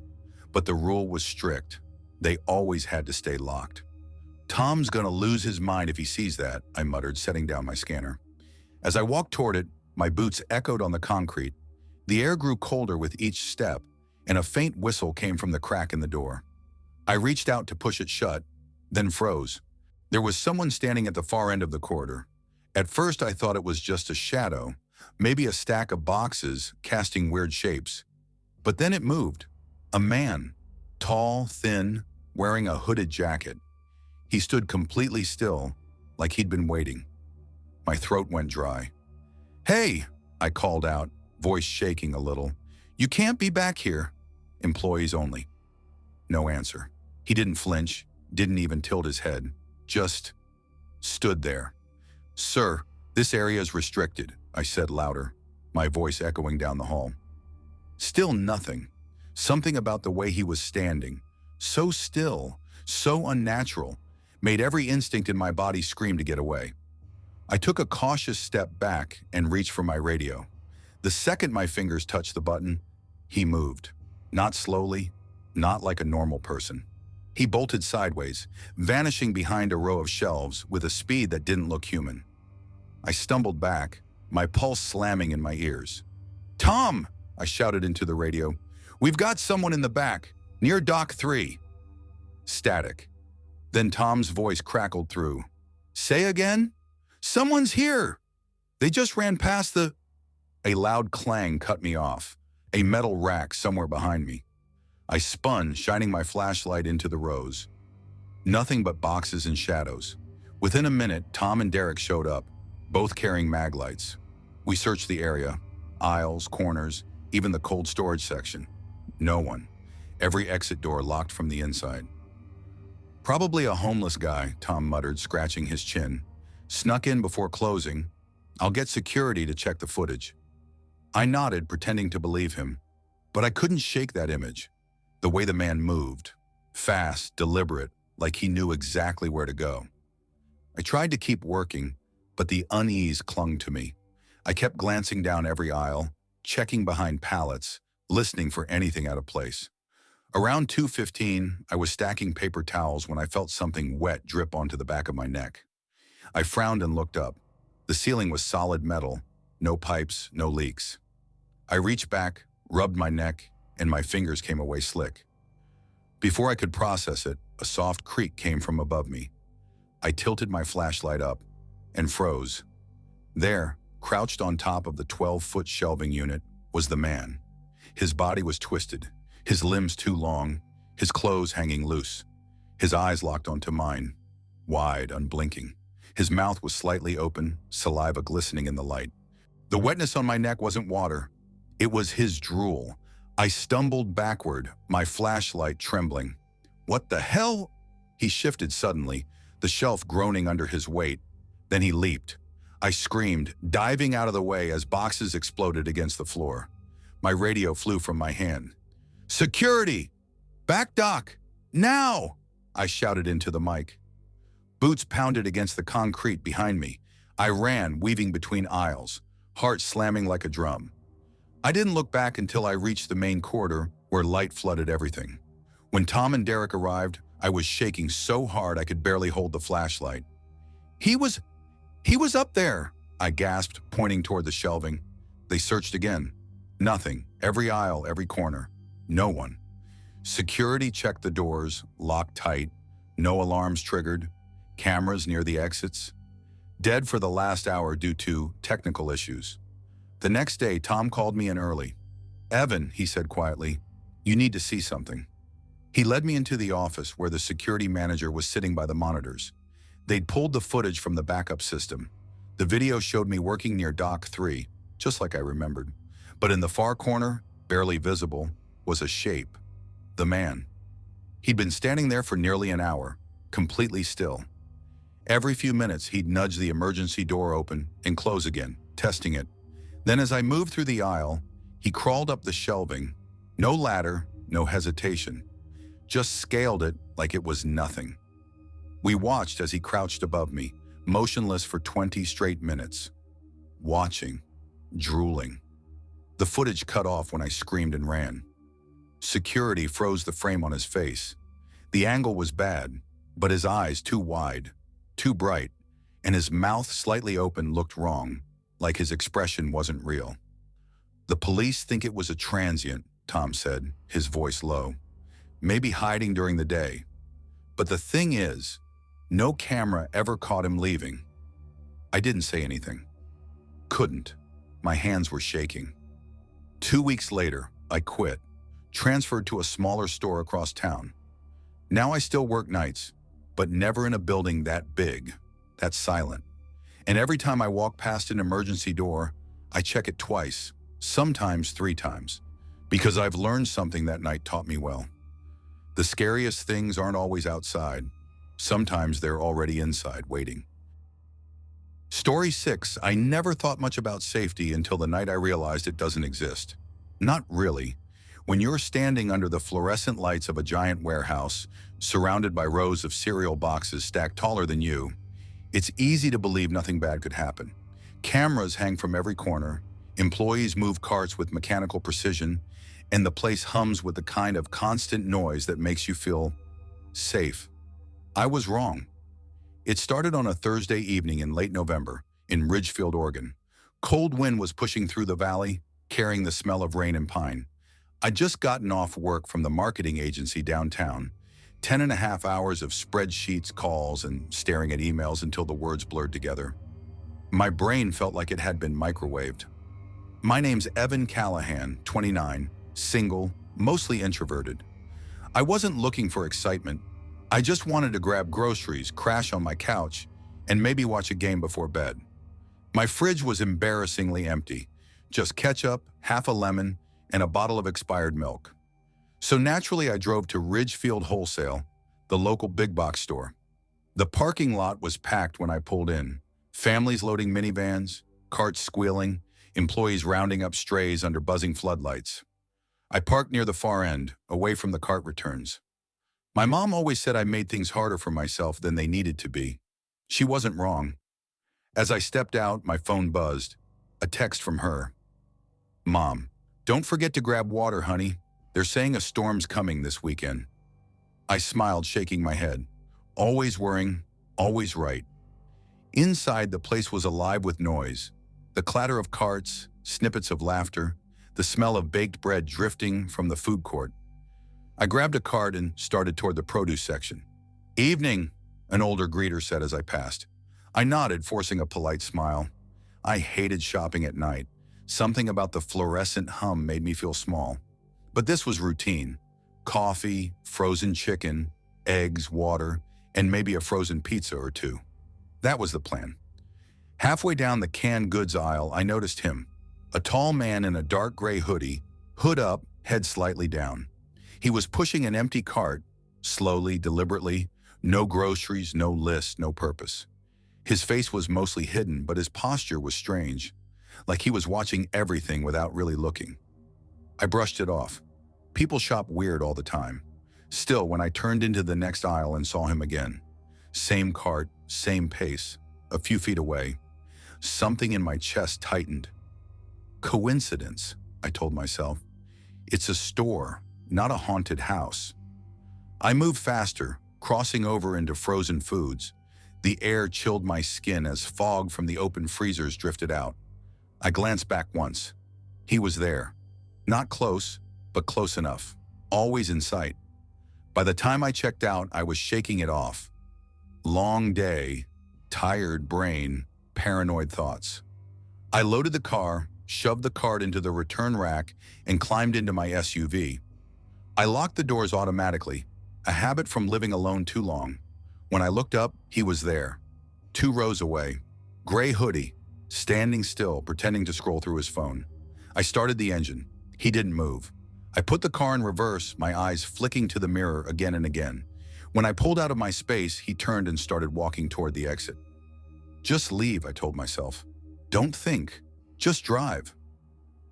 but the rule was strict. They always had to stay locked. "Tom's gonna lose his mind if he sees that," I muttered, setting down my scanner. As I walked toward it, my boots echoed on the concrete. The air grew colder with each step, and a faint whistle came from the crack in the door. I reached out to push it shut, then froze. There was someone standing at the far end of the corridor. At first, I thought it was just a shadow, maybe a stack of boxes casting weird shapes. But then it moved. A man, tall, thin, wearing a hooded jacket. He stood completely still, like he'd been waiting. My throat went dry. "Hey," I called out, voice shaking a little. "You can't be back here. Employees only." No answer. He didn't flinch, didn't even tilt his head, just stood there. "Sir, this area is restricted," I said louder, my voice echoing down the hall. Still nothing. Something about the way he was standing, so still, so unnatural, made every instinct in my body scream to get away. I took a cautious step back and reached for my radio. The second my fingers touched the button, he moved. Not slowly, not like a normal person. He bolted sideways, vanishing behind a row of shelves with a speed that didn't look human. I stumbled back, my pulse slamming in my ears. "Tom!" I shouted into the radio. "We've got someone in the back, near Dock 3. Static. Then Tom's voice crackled through. "Say again? Someone's here! They just ran past the—" A loud clang cut me off, a metal rack somewhere behind me. I spun, shining my flashlight into the rows. Nothing but boxes and shadows. Within a minute, Tom and Derek showed up, both carrying mag lights. We searched the area, aisles, corners, even the cold storage section. No one. Every exit door locked from the inside. "Probably a homeless guy," Tom muttered, scratching his chin. "Snuck in before closing. I'll get security to check the footage." I nodded, pretending to believe him, but I couldn't shake that image. The way the man moved, fast, deliberate, like he knew exactly where to go. I tried to keep working, but the unease clung to me. I kept glancing down every aisle, checking behind pallets, listening for anything out of place. Around 2:15, I was stacking paper towels when I felt something wet drip onto the back of my neck. I frowned and looked up. The ceiling was solid metal, no pipes, no leaks. I reached back, rubbed my neck, and my fingers came away slick. Before I could process it, a soft creak came from above me. I tilted my flashlight up and froze. There, crouched on top of the 12-foot shelving unit, was the man. His body was twisted, his limbs too long, his clothes hanging loose. His eyes locked onto mine, wide, unblinking. His mouth was slightly open, saliva glistening in the light. The wetness on my neck wasn't water. It was his drool. I stumbled backward, my flashlight trembling. "What the hell?" He shifted suddenly, the shelf groaning under his weight. Then he leaped. I screamed, diving out of the way as boxes exploded against the floor. My radio flew from my hand. "Security! Back dock! Now!" I shouted into the mic. Boots pounded against the concrete behind me. I ran, weaving between aisles, heart slamming like a drum. I didn't look back until I reached the main corridor where light flooded everything. When Tom and Derek arrived, I was shaking so hard I could barely hold the flashlight. He was up there," I gasped, pointing toward the shelving. They searched again. Nothing. Every aisle, every corner. No one. Security checked the doors, locked tight. No alarms triggered. Cameras near the exits. Dead for the last hour due to technical issues. The next day, Tom called me in early. "Evan," he said quietly, "you need to see something." He led me into the office where the security manager was sitting by the monitors. They'd pulled the footage from the backup system. The video showed me working near Dock 3, just like I remembered. But in the far corner, barely visible, was a shape. The man. He'd been standing there for nearly an hour, completely still. Every few minutes, he'd nudge the emergency door open and close again, testing it. Then as I moved through the aisle, he crawled up the shelving. No ladder, no hesitation. Just scaled it like it was nothing. We watched as he crouched above me, motionless for 20 straight minutes. Watching, drooling. The footage cut off when I screamed and ran. Security froze the frame on his face. The angle was bad, but his eyes too wide, too bright, and his mouth slightly open looked wrong, like his expression wasn't real. "The police think it was a transient," Tom said, his voice low. "Maybe hiding during the day. But the thing is, no camera ever caught him leaving." I didn't say anything. Couldn't. My hands were shaking. 2 weeks later, I quit, transferred to a smaller store across town. Now I still work nights, but never in a building that big, that silent. And every time I walk past an emergency door, I check it twice, sometimes 3 times, because I've learned something that night taught me well. The scariest things aren't always outside. Sometimes they're already inside, waiting. Story 6. I never thought much about safety until the night I realized it doesn't exist. Not really. When you're standing under the fluorescent lights of a giant warehouse, surrounded by rows of cereal boxes stacked taller than you, it's easy to believe nothing bad could happen. Cameras hang from every corner, employees move carts with mechanical precision, and the place hums with the kind of constant noise that makes you feel safe. I was wrong. It started on a Thursday evening in late November in Ridgefield, Oregon. Cold wind was pushing through the valley, carrying the smell of rain and pine. I'd just gotten off work from the marketing agency downtown, 10.5 hours of spreadsheets, calls, and staring at emails until the words blurred together. My brain felt like it had been microwaved. My name's Evan Callahan, 29, single, mostly introverted. I wasn't looking for excitement. I just wanted to grab groceries, crash on my couch, and maybe watch a game before bed. My fridge was embarrassingly empty, just ketchup, half a lemon, and a bottle of expired milk. So naturally I drove to Ridgefield Wholesale, the local big box store. The parking lot was packed when I pulled in. Families loading minivans, carts squealing, employees rounding up strays under buzzing floodlights. I parked near the far end, away from the cart returns. My mom always said I made things harder for myself than they needed to be. She wasn't wrong. As I stepped out, my phone buzzed. A text from her. "Mom, don't forget to grab water, honey. They're saying a storm's coming this weekend." I smiled, shaking my head. Always worrying, always right. Inside, the place was alive with noise. The clatter of carts, snippets of laughter, the smell of baked bread drifting from the food court. I grabbed a cart and started toward the produce section. "Evening," an older greeter said as I passed. I nodded, forcing a polite smile. I hated shopping at night. Something about the fluorescent hum made me feel small. But this was routine. Coffee, frozen chicken, eggs, water, and maybe a frozen pizza or 2. That was the plan. Halfway down the canned goods aisle, I noticed him. A tall man in a dark gray hoodie, hood up, head slightly down. He was pushing an empty cart, slowly, deliberately, no groceries, no list, no purpose. His face was mostly hidden, but his posture was strange, like he was watching everything without really looking. I brushed it off. People shop weird all the time. Still, when I turned into the next aisle and saw him again, same cart, same pace, a few feet away, something in my chest tightened. Coincidence, I told myself. It's a store, not a haunted house. I moved faster, crossing over into frozen foods. The air chilled my skin as fog from the open freezers drifted out. I glanced back once. He was there. Not close, but close enough. Always in sight. By the time I checked out, I was shaking it off. Long day, tired brain, paranoid thoughts. I loaded the car, shoved the cart into the return rack, and climbed into my SUV. I locked the doors automatically, a habit from living alone too long. When I looked up, he was there. 2 rows away. Gray hoodie, standing still, pretending to scroll through his phone. I started the engine. He didn't move. I put the car in reverse, my eyes flicking to the mirror again and again. When I pulled out of my space, he turned and started walking toward the exit. Just leave, I told myself. Don't think. Just drive.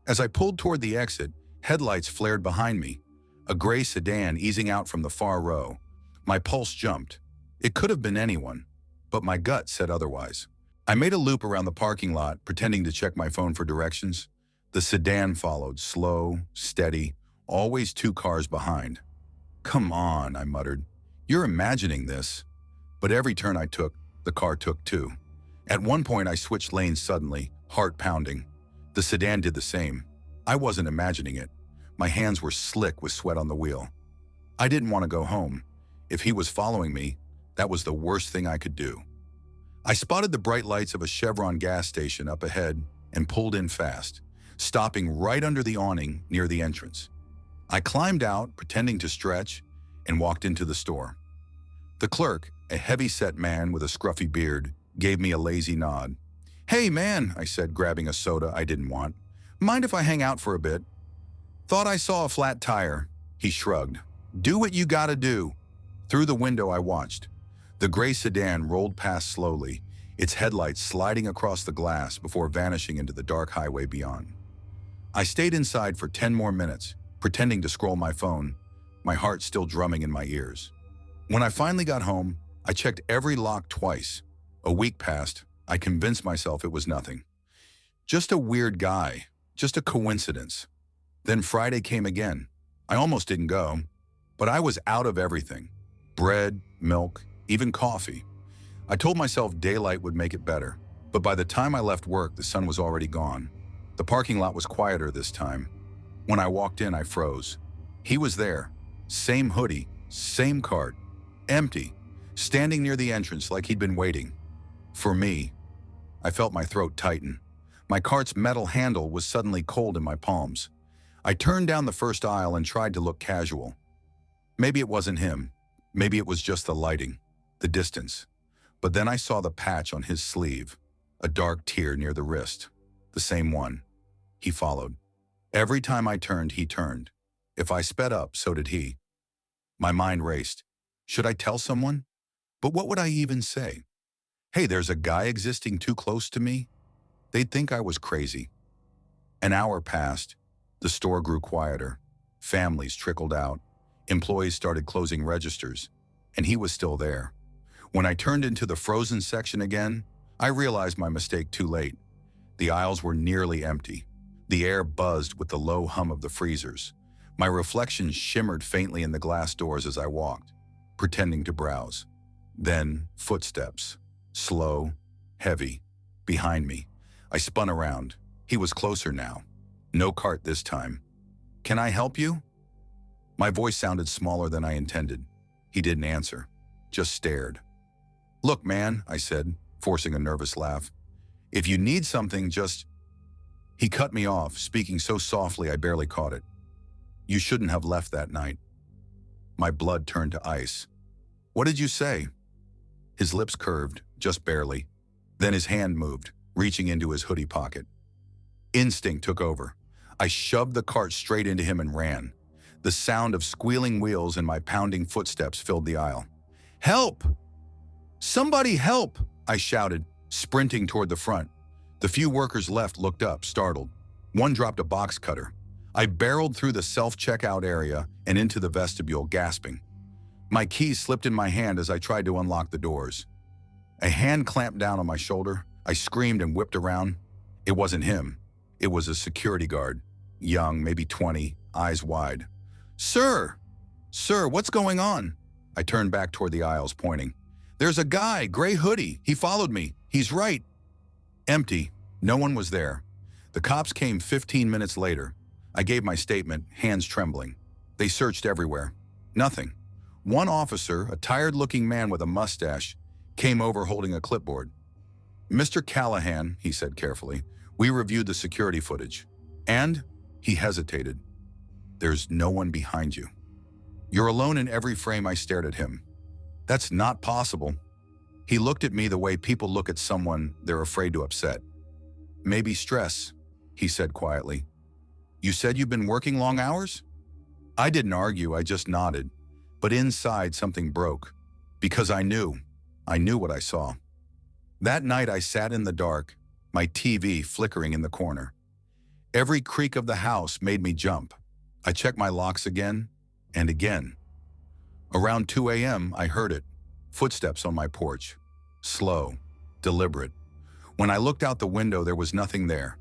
As I pulled toward the exit, headlights flared behind me. A gray sedan easing out from the far row. My pulse jumped. It could have been anyone, but my gut said otherwise. I made a loop around the parking lot, pretending to check my phone for directions. The sedan followed, slow, steady, always 2 cars behind. "Come on," I muttered. "You're imagining this." But every turn I took, the car took too. At one point, I switched lanes suddenly, heart pounding. The sedan did the same. I wasn't imagining it. My hands were slick with sweat on the wheel. I didn't want to go home. If he was following me, that was the worst thing I could do. I spotted the bright lights of a Chevron gas station up ahead and pulled in fast, stopping right under the awning near the entrance. I climbed out, pretending to stretch, and walked into the store. The clerk, a heavy-set man with a scruffy beard, gave me a lazy nod. "Hey, man," I said, grabbing a soda I didn't want. "Mind if I hang out for a bit?" "Thought I saw a flat tire." He shrugged. "Do what you gotta do." Through the window I watched. The gray sedan rolled past slowly, its headlights sliding across the glass before vanishing into the dark highway beyond. I stayed inside for 10 more minutes, pretending to scroll my phone, my heart still drumming in my ears. When I finally got home, I checked every lock twice. A week passed. I convinced myself it was nothing. Just a weird guy, just a coincidence. Then Friday came again. I almost didn't go, but I was out of everything. Bread, milk, even coffee. I told myself daylight would make it better, but by the time I left work, the sun was already gone. The parking lot was quieter this time. When I walked in, I froze. He was there. Same hoodie, same cart, empty, standing near the entrance like he'd been waiting. For me. I felt my throat tighten. My cart's metal handle was suddenly cold in my palms. I turned down the first aisle and tried to look casual. Maybe it wasn't him. Maybe it was just the lighting, the distance. But then I saw the patch on his sleeve, a dark tear near the wrist. The same one. He followed. Every time I turned, he turned. If I sped up, so did he. My mind raced. Should I tell someone? But what would I even say? Hey, there's a guy existing too close to me? They'd think I was crazy. An hour passed. The store grew quieter. Families trickled out. Employees started closing registers. And he was still there. When I turned into the frozen section again, I realized my mistake too late. The aisles were nearly empty. The air buzzed with the low hum of the freezers. My reflection shimmered faintly in the glass doors as I walked, pretending to browse. Then, footsteps. Slow, heavy, behind me. I spun around. He was closer now. No cart this time. "Can I help you?" My voice sounded smaller than I intended. He didn't answer, just stared. "Look, man," I said, forcing a nervous laugh. "If you need something, just..." He cut me off, speaking so softly I barely caught it. "You shouldn't have left that night." My blood turned to ice. "What did you say?" His lips curved, just barely. Then his hand moved, reaching into his hoodie pocket. Instinct took over. I shoved the cart straight into him and ran. The sound of squealing wheels and my pounding footsteps filled the aisle. "Help! Somebody help!" I shouted, sprinting toward the front. The few workers left looked up, startled. One dropped a box cutter. I barreled through the self-checkout area and into the vestibule, gasping. My keys slipped in my hand as I tried to unlock the doors. A hand clamped down on my shoulder. I screamed and whipped around. It wasn't him. It was a security guard. Young, maybe 20, eyes wide. "Sir! Sir, what's going on?" I turned back toward the aisles, pointing. "There's a guy, gray hoodie. He followed me. He's right." Empty. No one was there. The cops came 15 minutes later. I gave my statement, hands trembling. They searched everywhere. Nothing. One officer, a tired-looking man with a mustache, came over holding a clipboard. "Mr. Callahan," he said carefully, "we reviewed the security footage." And he hesitated. "There's no one behind you. You're alone in every frame." I stared at him. "That's not possible." He looked at me the way people look at someone they're afraid to upset. "Maybe stress," he said quietly. "You said you've been working long hours?" I didn't argue, I just nodded. But inside something broke. Because I knew what I saw. That night I sat in the dark, my TV flickering in the corner. Every creak of the house made me jump. I checked my locks again and again. Around 2 a.m. I heard it. Footsteps on my porch. Slow, deliberate. When I looked out the window, there was nothing there.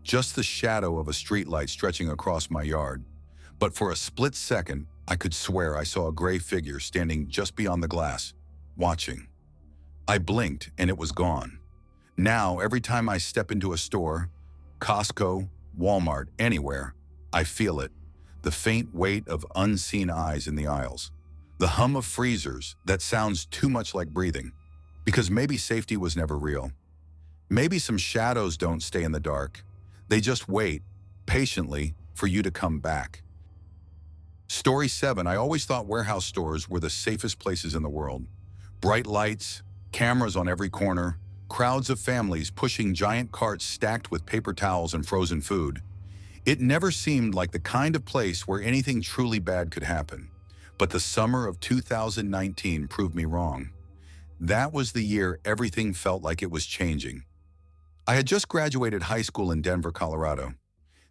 Just the shadow of a streetlight stretching across my yard. But for a split second, I could swear I saw a gray figure standing just beyond the glass, watching. I blinked and it was gone. Now, every time I step into a store, Costco, Walmart, anywhere, I feel it. The faint weight of unseen eyes in the aisles. The hum of freezers that sounds too much like breathing. Because maybe safety was never real. Maybe some shadows don't stay in the dark. They just wait, patiently, for you to come back. Story 7, I always thought warehouse stores were the safest places in the world. Bright lights, cameras on every corner, crowds of families pushing giant carts stacked with paper towels and frozen food. It never seemed like the kind of place where anything truly bad could happen. But the summer of 2019 proved me wrong. That was the year everything felt like it was changing. I had just graduated high school in Denver, Colorado.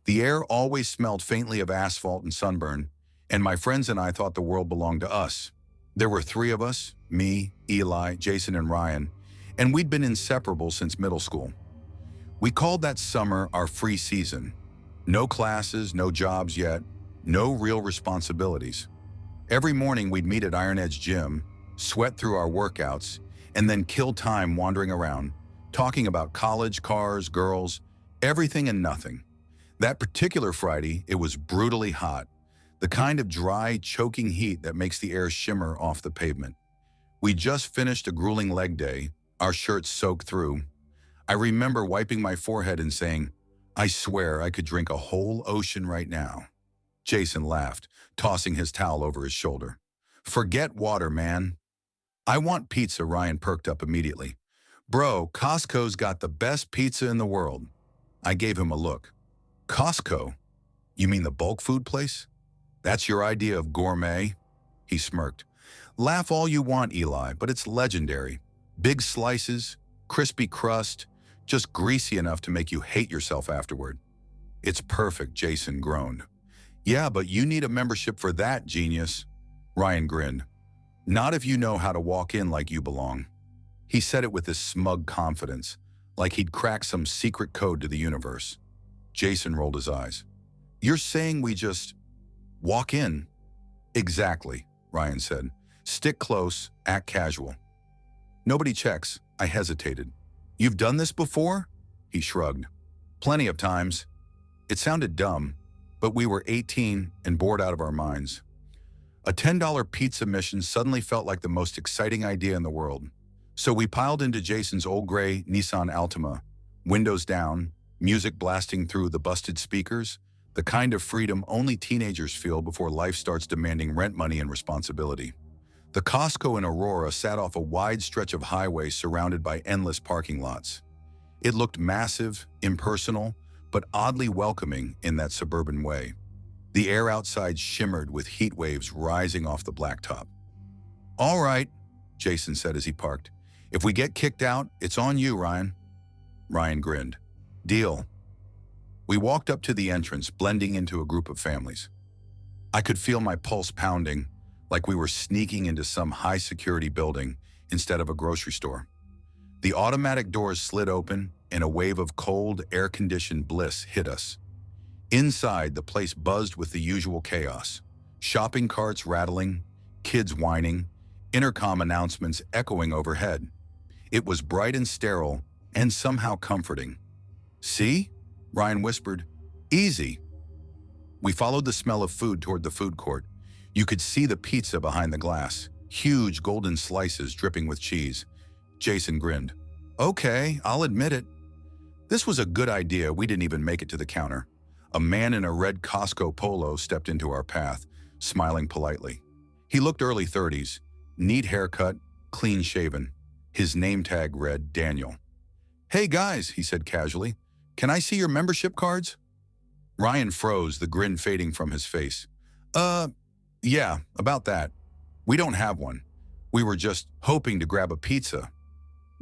The air always smelled faintly of asphalt and sunburn, and my friends and I thought the world belonged to us. There were 3 of us, me, Eli, Jason, and Ryan, and we'd been inseparable since middle school. We called that summer our free season. No classes, no jobs yet, no real responsibilities. Every morning we'd meet at Iron Edge Gym, sweat through our workouts, and then kill time wandering around, talking about college, cars, girls, everything and nothing. That particular Friday, it was brutally hot, the kind of dry, choking heat that makes the air shimmer off the pavement. We just finished a grueling leg day, our shirts soaked through. I remember wiping my forehead and saying, I swear I could drink a whole ocean right now. Jason laughed, tossing his towel over his shoulder. Forget water, man. I want pizza, Ryan perked up immediately. Bro, Costco's got the best pizza in the world. I gave him a look. Costco? You mean the bulk food place? That's your idea of gourmet? He smirked. Laugh all you want, Eli, but it's legendary. Big slices, crispy crust, just greasy enough to make you hate yourself afterward. It's perfect, Jason groaned. Yeah, but you need a membership for that, genius. Ryan grinned. Not if you know how to walk in like you belong. He said it with this smug confidence, like he'd cracked some secret code to the universe. Jason rolled his eyes. You're saying we just walk in? Exactly, Ryan said. Stick close, act casual. Nobody checks. I hesitated. You've done this before? He shrugged. Plenty of times. It sounded dumb, but we were 18 and bored out of our minds. A $10 pizza mission suddenly felt like the most exciting idea in the world. So we piled into Jason's old gray Nissan Altima, windows down, music blasting through the busted speakers, the kind of freedom only teenagers feel before life starts demanding rent money and responsibility. The Costco in Aurora sat off a wide stretch of highway surrounded by endless parking lots. It looked massive, impersonal, but oddly welcoming in that suburban way. The air outside shimmered with heat waves rising off the blacktop. All right, Jason said as he parked. If we get kicked out, it's on you, Ryan. Ryan grinned. Deal. We walked up to the entrance, blending into a group of families. I could feel my pulse pounding, like we were sneaking into some high-security building instead of a grocery store. The automatic doors slid open, and a wave of cold, air-conditioned bliss hit us. Inside, the place buzzed with the usual chaos. Shopping carts rattling, kids whining, intercom announcements echoing overhead. It was bright and sterile, and somehow comforting. See? Ryan whispered. Easy. We followed the smell of food toward the food court. You could see the pizza behind the glass, huge golden slices dripping with cheese. Jason grinned. Okay, I'll admit it. This was a good idea. We didn't even make it to the counter. A man in a red Costco polo stepped into our path, smiling politely. He looked early 30s, neat haircut, clean shaven. His name tag read Daniel. Hey guys, he said casually, can I see your membership cards? Ryan froze, the grin fading from his face. Yeah, about that. We don't have one. We were just hoping to grab a pizza.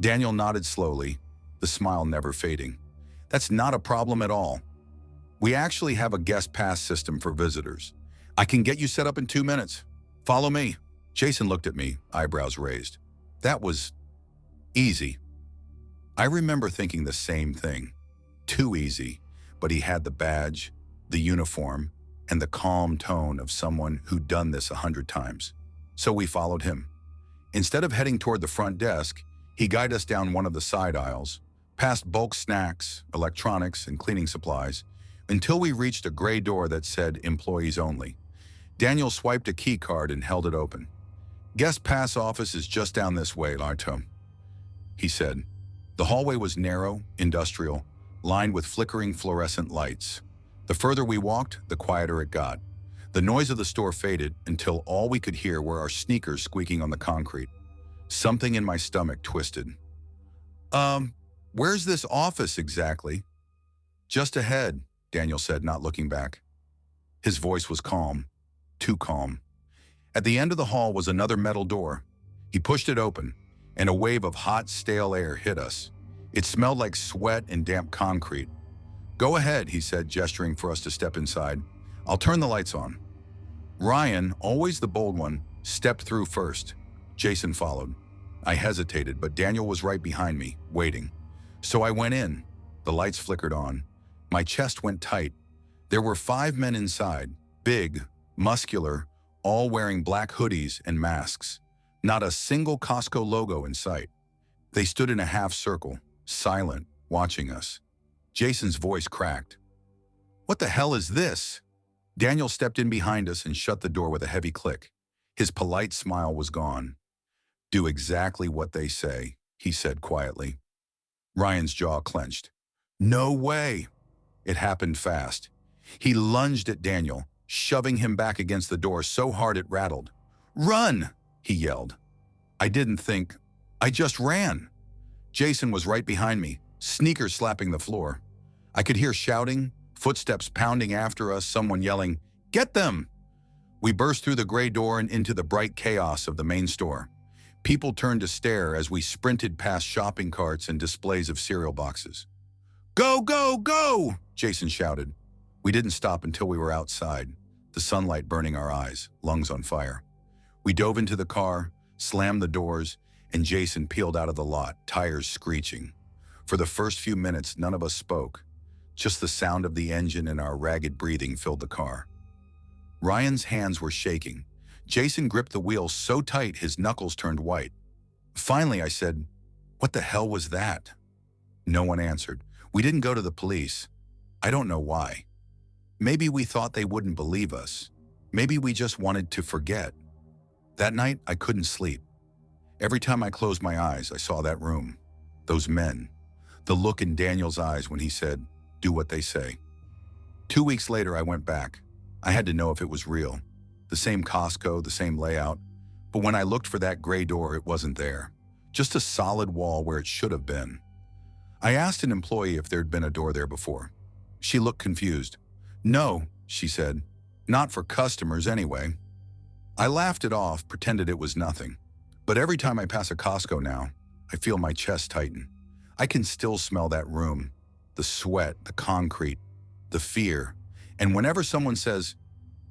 Daniel nodded slowly, the smile never fading. That's not a problem at all. We actually have a guest pass system for visitors. I can get you set up in 2 minutes. Follow me. Jason looked at me, eyebrows raised. That was easy. I remember thinking the same thing. Too easy, but he had the badge, the uniform, and the calm tone of someone who'd done this 100 times. So we followed him. Instead of heading toward the front desk, he guided us down one of the side aisles, past bulk snacks, electronics, and cleaning supplies, until we reached a gray door that said employees only. Daniel swiped a key card and held it open. Guest pass office is just down this way, Larto, he said. The hallway was narrow, industrial, lined with flickering fluorescent lights. The further we walked, the quieter it got. The noise of the store faded until all we could hear were our sneakers squeaking on the concrete. Something in my stomach twisted. Where's this office exactly? Just ahead, Daniel said, not looking back. His voice was calm, too calm. At the end of the hall was another metal door. He pushed it open, and a wave of hot, stale air hit us. It smelled like sweat and damp concrete. Go ahead, he said, gesturing for us to step inside. I'll turn the lights on. Ryan, always the bold one, stepped through first. Jason followed. I hesitated, but Daniel was right behind me, waiting. So I went in. The lights flickered on. My chest went tight. There were 5 men inside, big, muscular, all wearing black hoodies and masks. Not a single Costco logo in sight. They stood in a half circle, silent, watching us. Jason's voice cracked. What the hell is this? Daniel stepped in behind us and shut the door with a heavy click. His polite smile was gone. Do exactly what they say, he said quietly. Ryan's jaw clenched. No way! It happened fast. He lunged at Daniel, shoving him back against the door so hard it rattled. Run! He yelled. I didn't think. I just ran. Jason was right behind me, sneakers slapping the floor. I could hear shouting, footsteps pounding after us, someone yelling, "Get them!" We burst through the gray door and into the bright chaos of the main store. People turned to stare as we sprinted past shopping carts and displays of cereal boxes. Go, go, go! Jason shouted. We didn't stop until we were outside, the sunlight burning our eyes, lungs on fire. We dove into the car, slammed the doors, and Jason peeled out of the lot, tires screeching. For the first few minutes, none of us spoke. Just the sound of the engine and our ragged breathing filled the car. Ryan's hands were shaking. Jason gripped the wheel so tight his knuckles turned white. Finally, I said, "What the hell was that?" No one answered. We didn't go to the police. I don't know why. Maybe we thought they wouldn't believe us. Maybe we just wanted to forget. That night, I couldn't sleep. Every time I closed my eyes, I saw that room, those men, the look in Daniel's eyes when he said, "Do what they say." 2 weeks later, I went back. I had to know if it was real. The same Costco, the same layout. But when I looked for that gray door, it wasn't there. Just a solid wall where it should have been. I asked an employee if there'd been a door there before. She looked confused. "No," she said. "Not for customers anyway." I laughed it off, pretended it was nothing. But every time I pass a Costco now, I feel my chest tighten. I can still smell that room, the sweat, the concrete, the fear. And whenever someone says,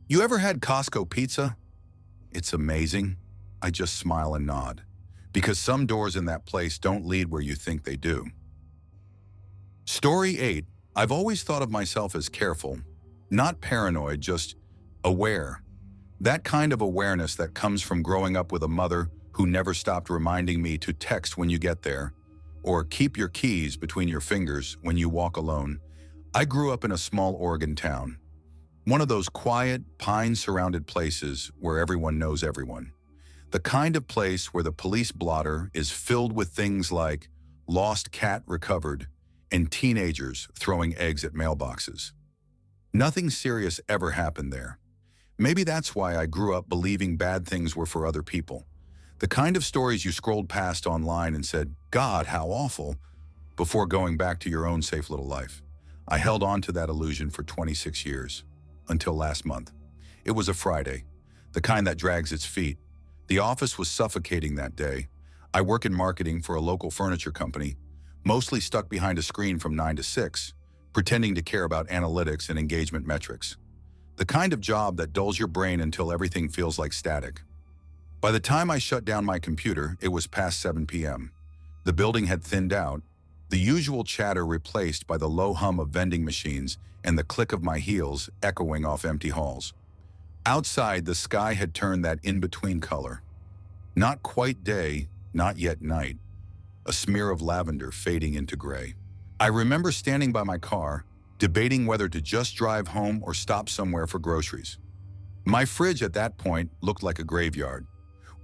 "You ever had Costco pizza?" It's amazing. I just smile and nod. Because some doors in that place don't lead where you think they do. Story 8. I've always thought of myself as careful, not paranoid, just aware. That kind of awareness that comes from growing up with a mother who never stopped reminding me to text when you get there, or keep your keys between your fingers when you walk alone. I grew up in a small Oregon town. One of those quiet, pine-surrounded places where everyone knows everyone. The kind of place where the police blotter is filled with things like lost cat recovered and teenagers throwing eggs at mailboxes. Nothing serious ever happened there. Maybe that's why I grew up believing bad things were for other people. The kind of stories you scrolled past online and said, "God, how awful," before going back to your own safe little life. I held on to that illusion for 26 years, until last month. It was a Friday, the kind that drags its feet. The office was suffocating that day. I work in marketing for a local furniture company, mostly stuck behind a screen from 9 to 6, pretending to care about analytics and engagement metrics. The kind of job that dulls your brain until everything feels like static. By the time I shut down my computer, it was past 7 p.m. The building had thinned out, the usual chatter replaced by the low hum of vending machines and the click of my heels echoing off empty halls. Outside, the sky had turned that in-between color. Not quite day, not yet night. A smear of lavender fading into gray. I remember standing by my car, debating whether to just drive home or stop somewhere for groceries. My fridge at that point looked like a graveyard.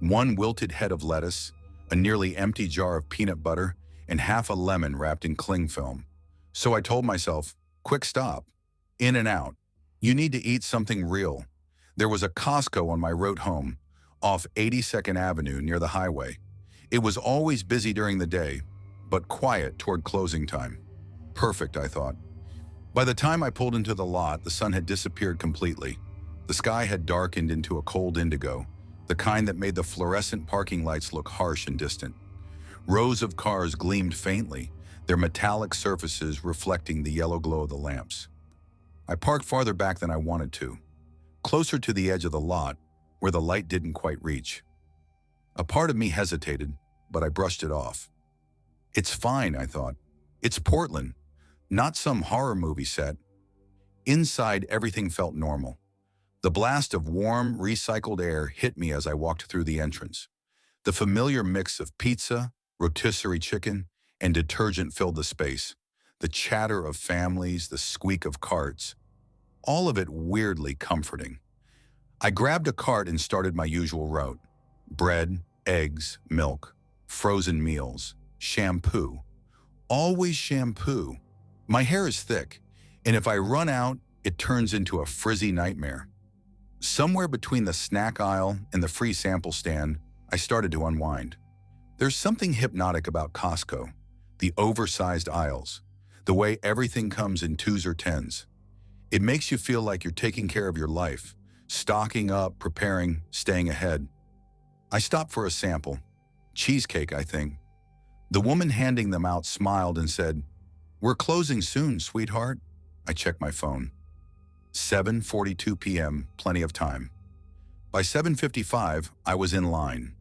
One wilted head of lettuce, a nearly empty jar of peanut butter, and half a lemon wrapped in cling film. So I told myself, quick stop, in and out. You need to eat something real. There was a Costco on my road home, off 82nd Avenue near the highway. It was always busy during the day, but quiet toward closing time. Perfect, I thought. By the time I pulled into the lot, the sun had disappeared completely. The sky had darkened into a cold indigo, the kind that made the fluorescent parking lights look harsh and distant. Rows of cars gleamed faintly, their metallic surfaces reflecting the yellow glow of the lamps. I parked farther back than I wanted to, closer to the edge of the lot, where the light didn't quite reach. A part of me hesitated, but I brushed it off. It's fine, I thought. It's Portland, not some horror movie set. Inside, everything felt normal. The blast of warm, recycled air hit me as I walked through the entrance. The familiar mix of pizza, rotisserie chicken, and detergent filled the space. The chatter of families, the squeak of carts, all of it weirdly comforting. I grabbed a cart and started my usual route. Bread, eggs, milk, frozen meals, shampoo. Always shampoo. My hair is thick, and if I run out, it turns into a frizzy nightmare. Somewhere between the snack aisle and the free sample stand, I started to unwind. There's something hypnotic about Costco, the oversized aisles, the way everything comes in 2s or 10s. It makes you feel like you're taking care of your life, stocking up, preparing, staying ahead. I stopped for a sample. Cheesecake, I think. The woman handing them out smiled and said, "We're closing soon, sweetheart." I checked my phone. 7:42 p.m., plenty of time. By 7:55, I was in line.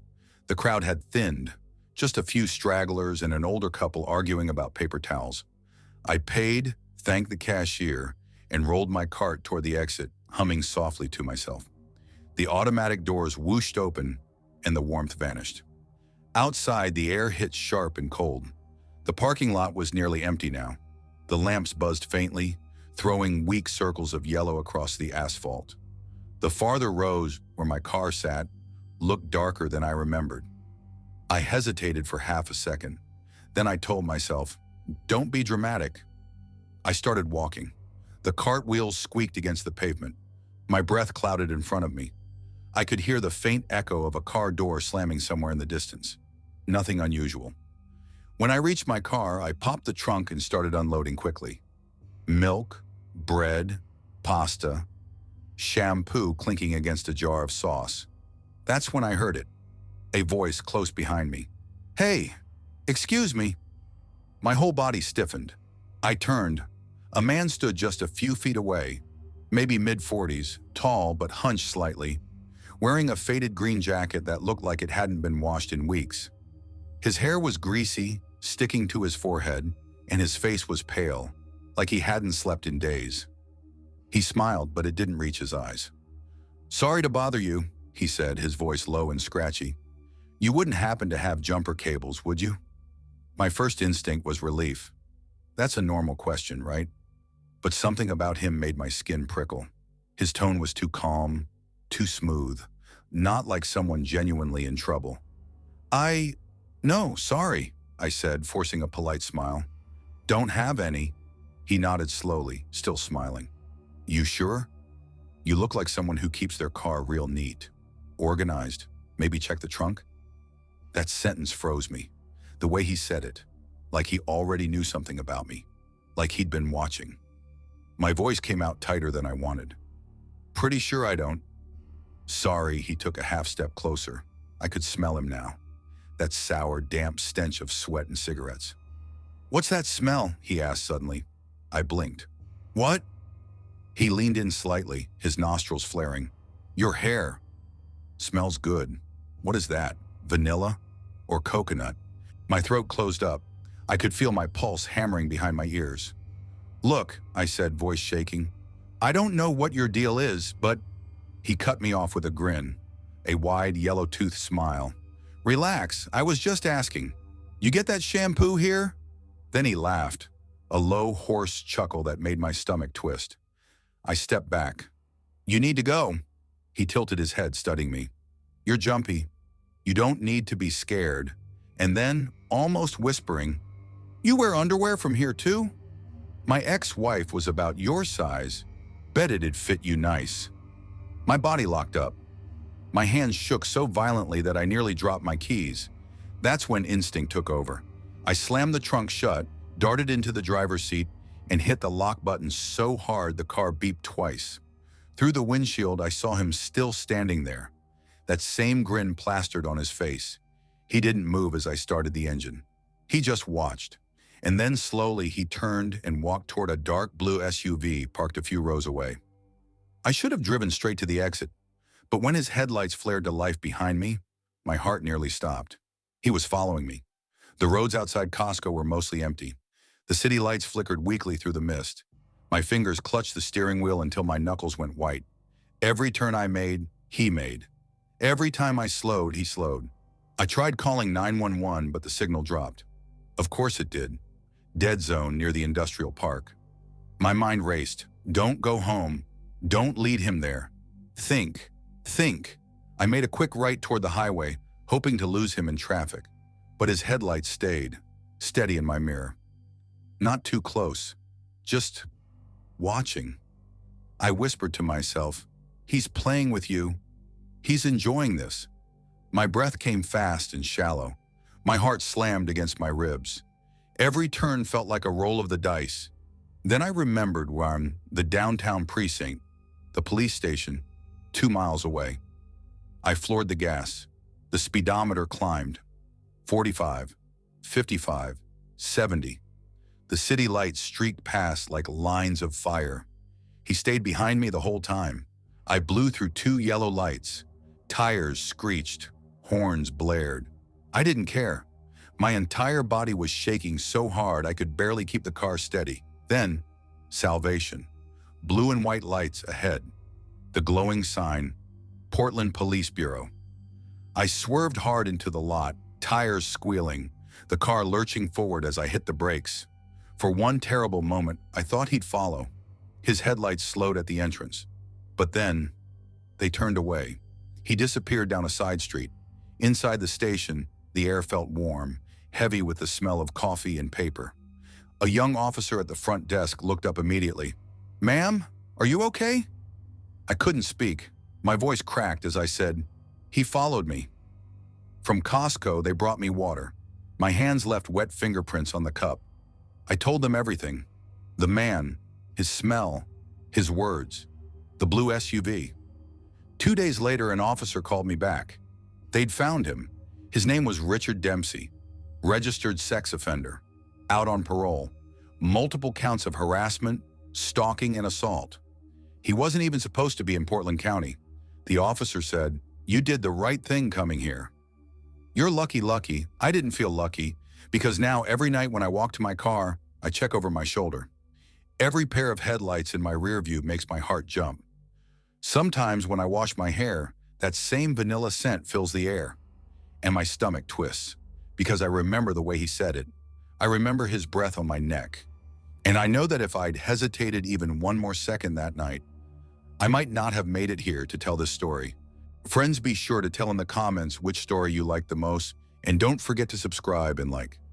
The crowd had thinned, just a few stragglers and an older couple arguing about paper towels. I paid, thanked the cashier, and rolled my cart toward the exit, humming softly to myself. The automatic doors whooshed open, and the warmth vanished. Outside, the air hit sharp and cold. The parking lot was nearly empty now. The lamps buzzed faintly, throwing weak circles of yellow across the asphalt. The farther rows, where my car sat, looked darker than I remembered. I hesitated for half a second. Then I told myself, "Don't be dramatic." I started walking. The cart wheels squeaked against the pavement. My breath clouded in front of me. I could hear the faint echo of a car door slamming somewhere in the distance. Nothing unusual. When I reached my car, I popped the trunk and started unloading quickly. Milk, bread, pasta, shampoo clinking against a jar of sauce. That's when I heard it. A voice close behind me. "Hey, excuse me." My whole body stiffened. I turned. A man stood just a few feet away, maybe mid-40s, tall but hunched slightly, wearing a faded green jacket that looked like it hadn't been washed in weeks. His hair was greasy, sticking to his forehead, and his face was pale, like he hadn't slept in days. He smiled, but it didn't reach his eyes. "Sorry to bother you," he said, his voice low and scratchy. "You wouldn't happen to have jumper cables, would you?" My first instinct was relief. That's a normal question, right? But something about him made my skin prickle. His tone was too calm, too smooth, not like someone genuinely in trouble. No, sorry," I said, forcing a polite smile. "Don't have any." He nodded slowly, still smiling. "You sure? You look like someone who keeps their car real neat. Organized. Maybe check the trunk?" That sentence froze me. The way he said it, like he already knew something about me, like he'd been watching. My voice came out tighter than I wanted. "Pretty sure I don't." "Sorry," he took a half step closer. I could smell him now. That sour, damp stench of sweat and cigarettes. "What's that smell?" he asked suddenly. I blinked. "What?" He leaned in slightly, his nostrils flaring. "Your hair. Smells good." What is that? Vanilla? Or coconut? My throat closed up. I could feel my pulse hammering behind my ears. Look, I said, voice shaking. I don't know what your deal is, but... He cut me off with a grin, a wide yellow-toothed smile. Relax, I was just asking. You get that shampoo here? Then he laughed, a low, hoarse chuckle that made my stomach twist. I stepped back. You need to go. He tilted his head, studying me. You're jumpy. You don't need to be scared. And then, almost whispering, you wear underwear from here too? My ex-wife was about your size. Bet it'd fit you nice. My body locked up. My hands shook so violently that I nearly dropped my keys. That's when instinct took over. I slammed the trunk shut, darted into the driver's seat, and hit the lock button so hard the car beeped twice. Through the windshield, I saw him still standing there, that same grin plastered on his face. He didn't move as I started the engine. He just watched. And then slowly he turned and walked toward a dark blue SUV parked a few rows away. I should have driven straight to the exit, but when his headlights flared to life behind me, my heart nearly stopped. He was following me. The roads outside Costco were mostly empty. The city lights flickered weakly through the mist. My fingers clutched the steering wheel until my knuckles went white. Every turn I made, he made. Every time I slowed, he slowed. I tried calling 911, but the signal dropped. Of course it did. Dead zone near the industrial park. My mind raced. Don't go home. Don't lead him there. Think. I made a quick right toward the highway, hoping to lose him in traffic. But his headlights stayed, steady in my mirror. Not too close. Just watching. I whispered to myself, he's playing with you. He's enjoying this. My breath came fast and shallow. My heart slammed against my ribs. Every turn felt like a roll of the dice. Then I remembered when the downtown precinct, the police station, 2 miles away. I floored the gas. The speedometer climbed. 45, 55, 70. The city lights streaked past like lines of fire. He stayed behind me the whole time. I blew through 2 yellow lights. Tires screeched. Horns blared. I didn't care. My entire body was shaking so hard I could barely keep the car steady. Then, salvation. Blue and white lights ahead. The glowing sign, Portland Police Bureau. I swerved hard into the lot, tires squealing, the car lurching forward as I hit the brakes. For one terrible moment, I thought he'd follow. His headlights slowed at the entrance. But then, they turned away. He disappeared down a side street. Inside the station, the air felt warm, heavy with the smell of coffee and paper. A young officer at the front desk looked up immediately. Ma'am, are you okay? I couldn't speak. My voice cracked as I said, he followed me. From Costco, they brought me water. My hands left wet fingerprints on the cup. I told them everything. The man, his smell, his words, the blue SUV. 2 days later, an officer called me back. They'd found him. His name was Richard Dempsey, registered sex offender, out on parole, multiple counts of harassment, stalking, and assault. He wasn't even supposed to be in Portland County. The officer said, you did the right thing coming here. You're lucky. I didn't feel lucky because now every night when I walk to my car, I check over my shoulder. Every pair of headlights in my rear view makes my heart jump. Sometimes when I wash my hair, that same vanilla scent fills the air. And my stomach twists because I remember the way he said it. I remember his breath on my neck. And I know that if I'd hesitated even one more second that night, I might not have made it here to tell this story. Friends, be sure to tell in the comments which story you liked the most, and don't forget to subscribe and like.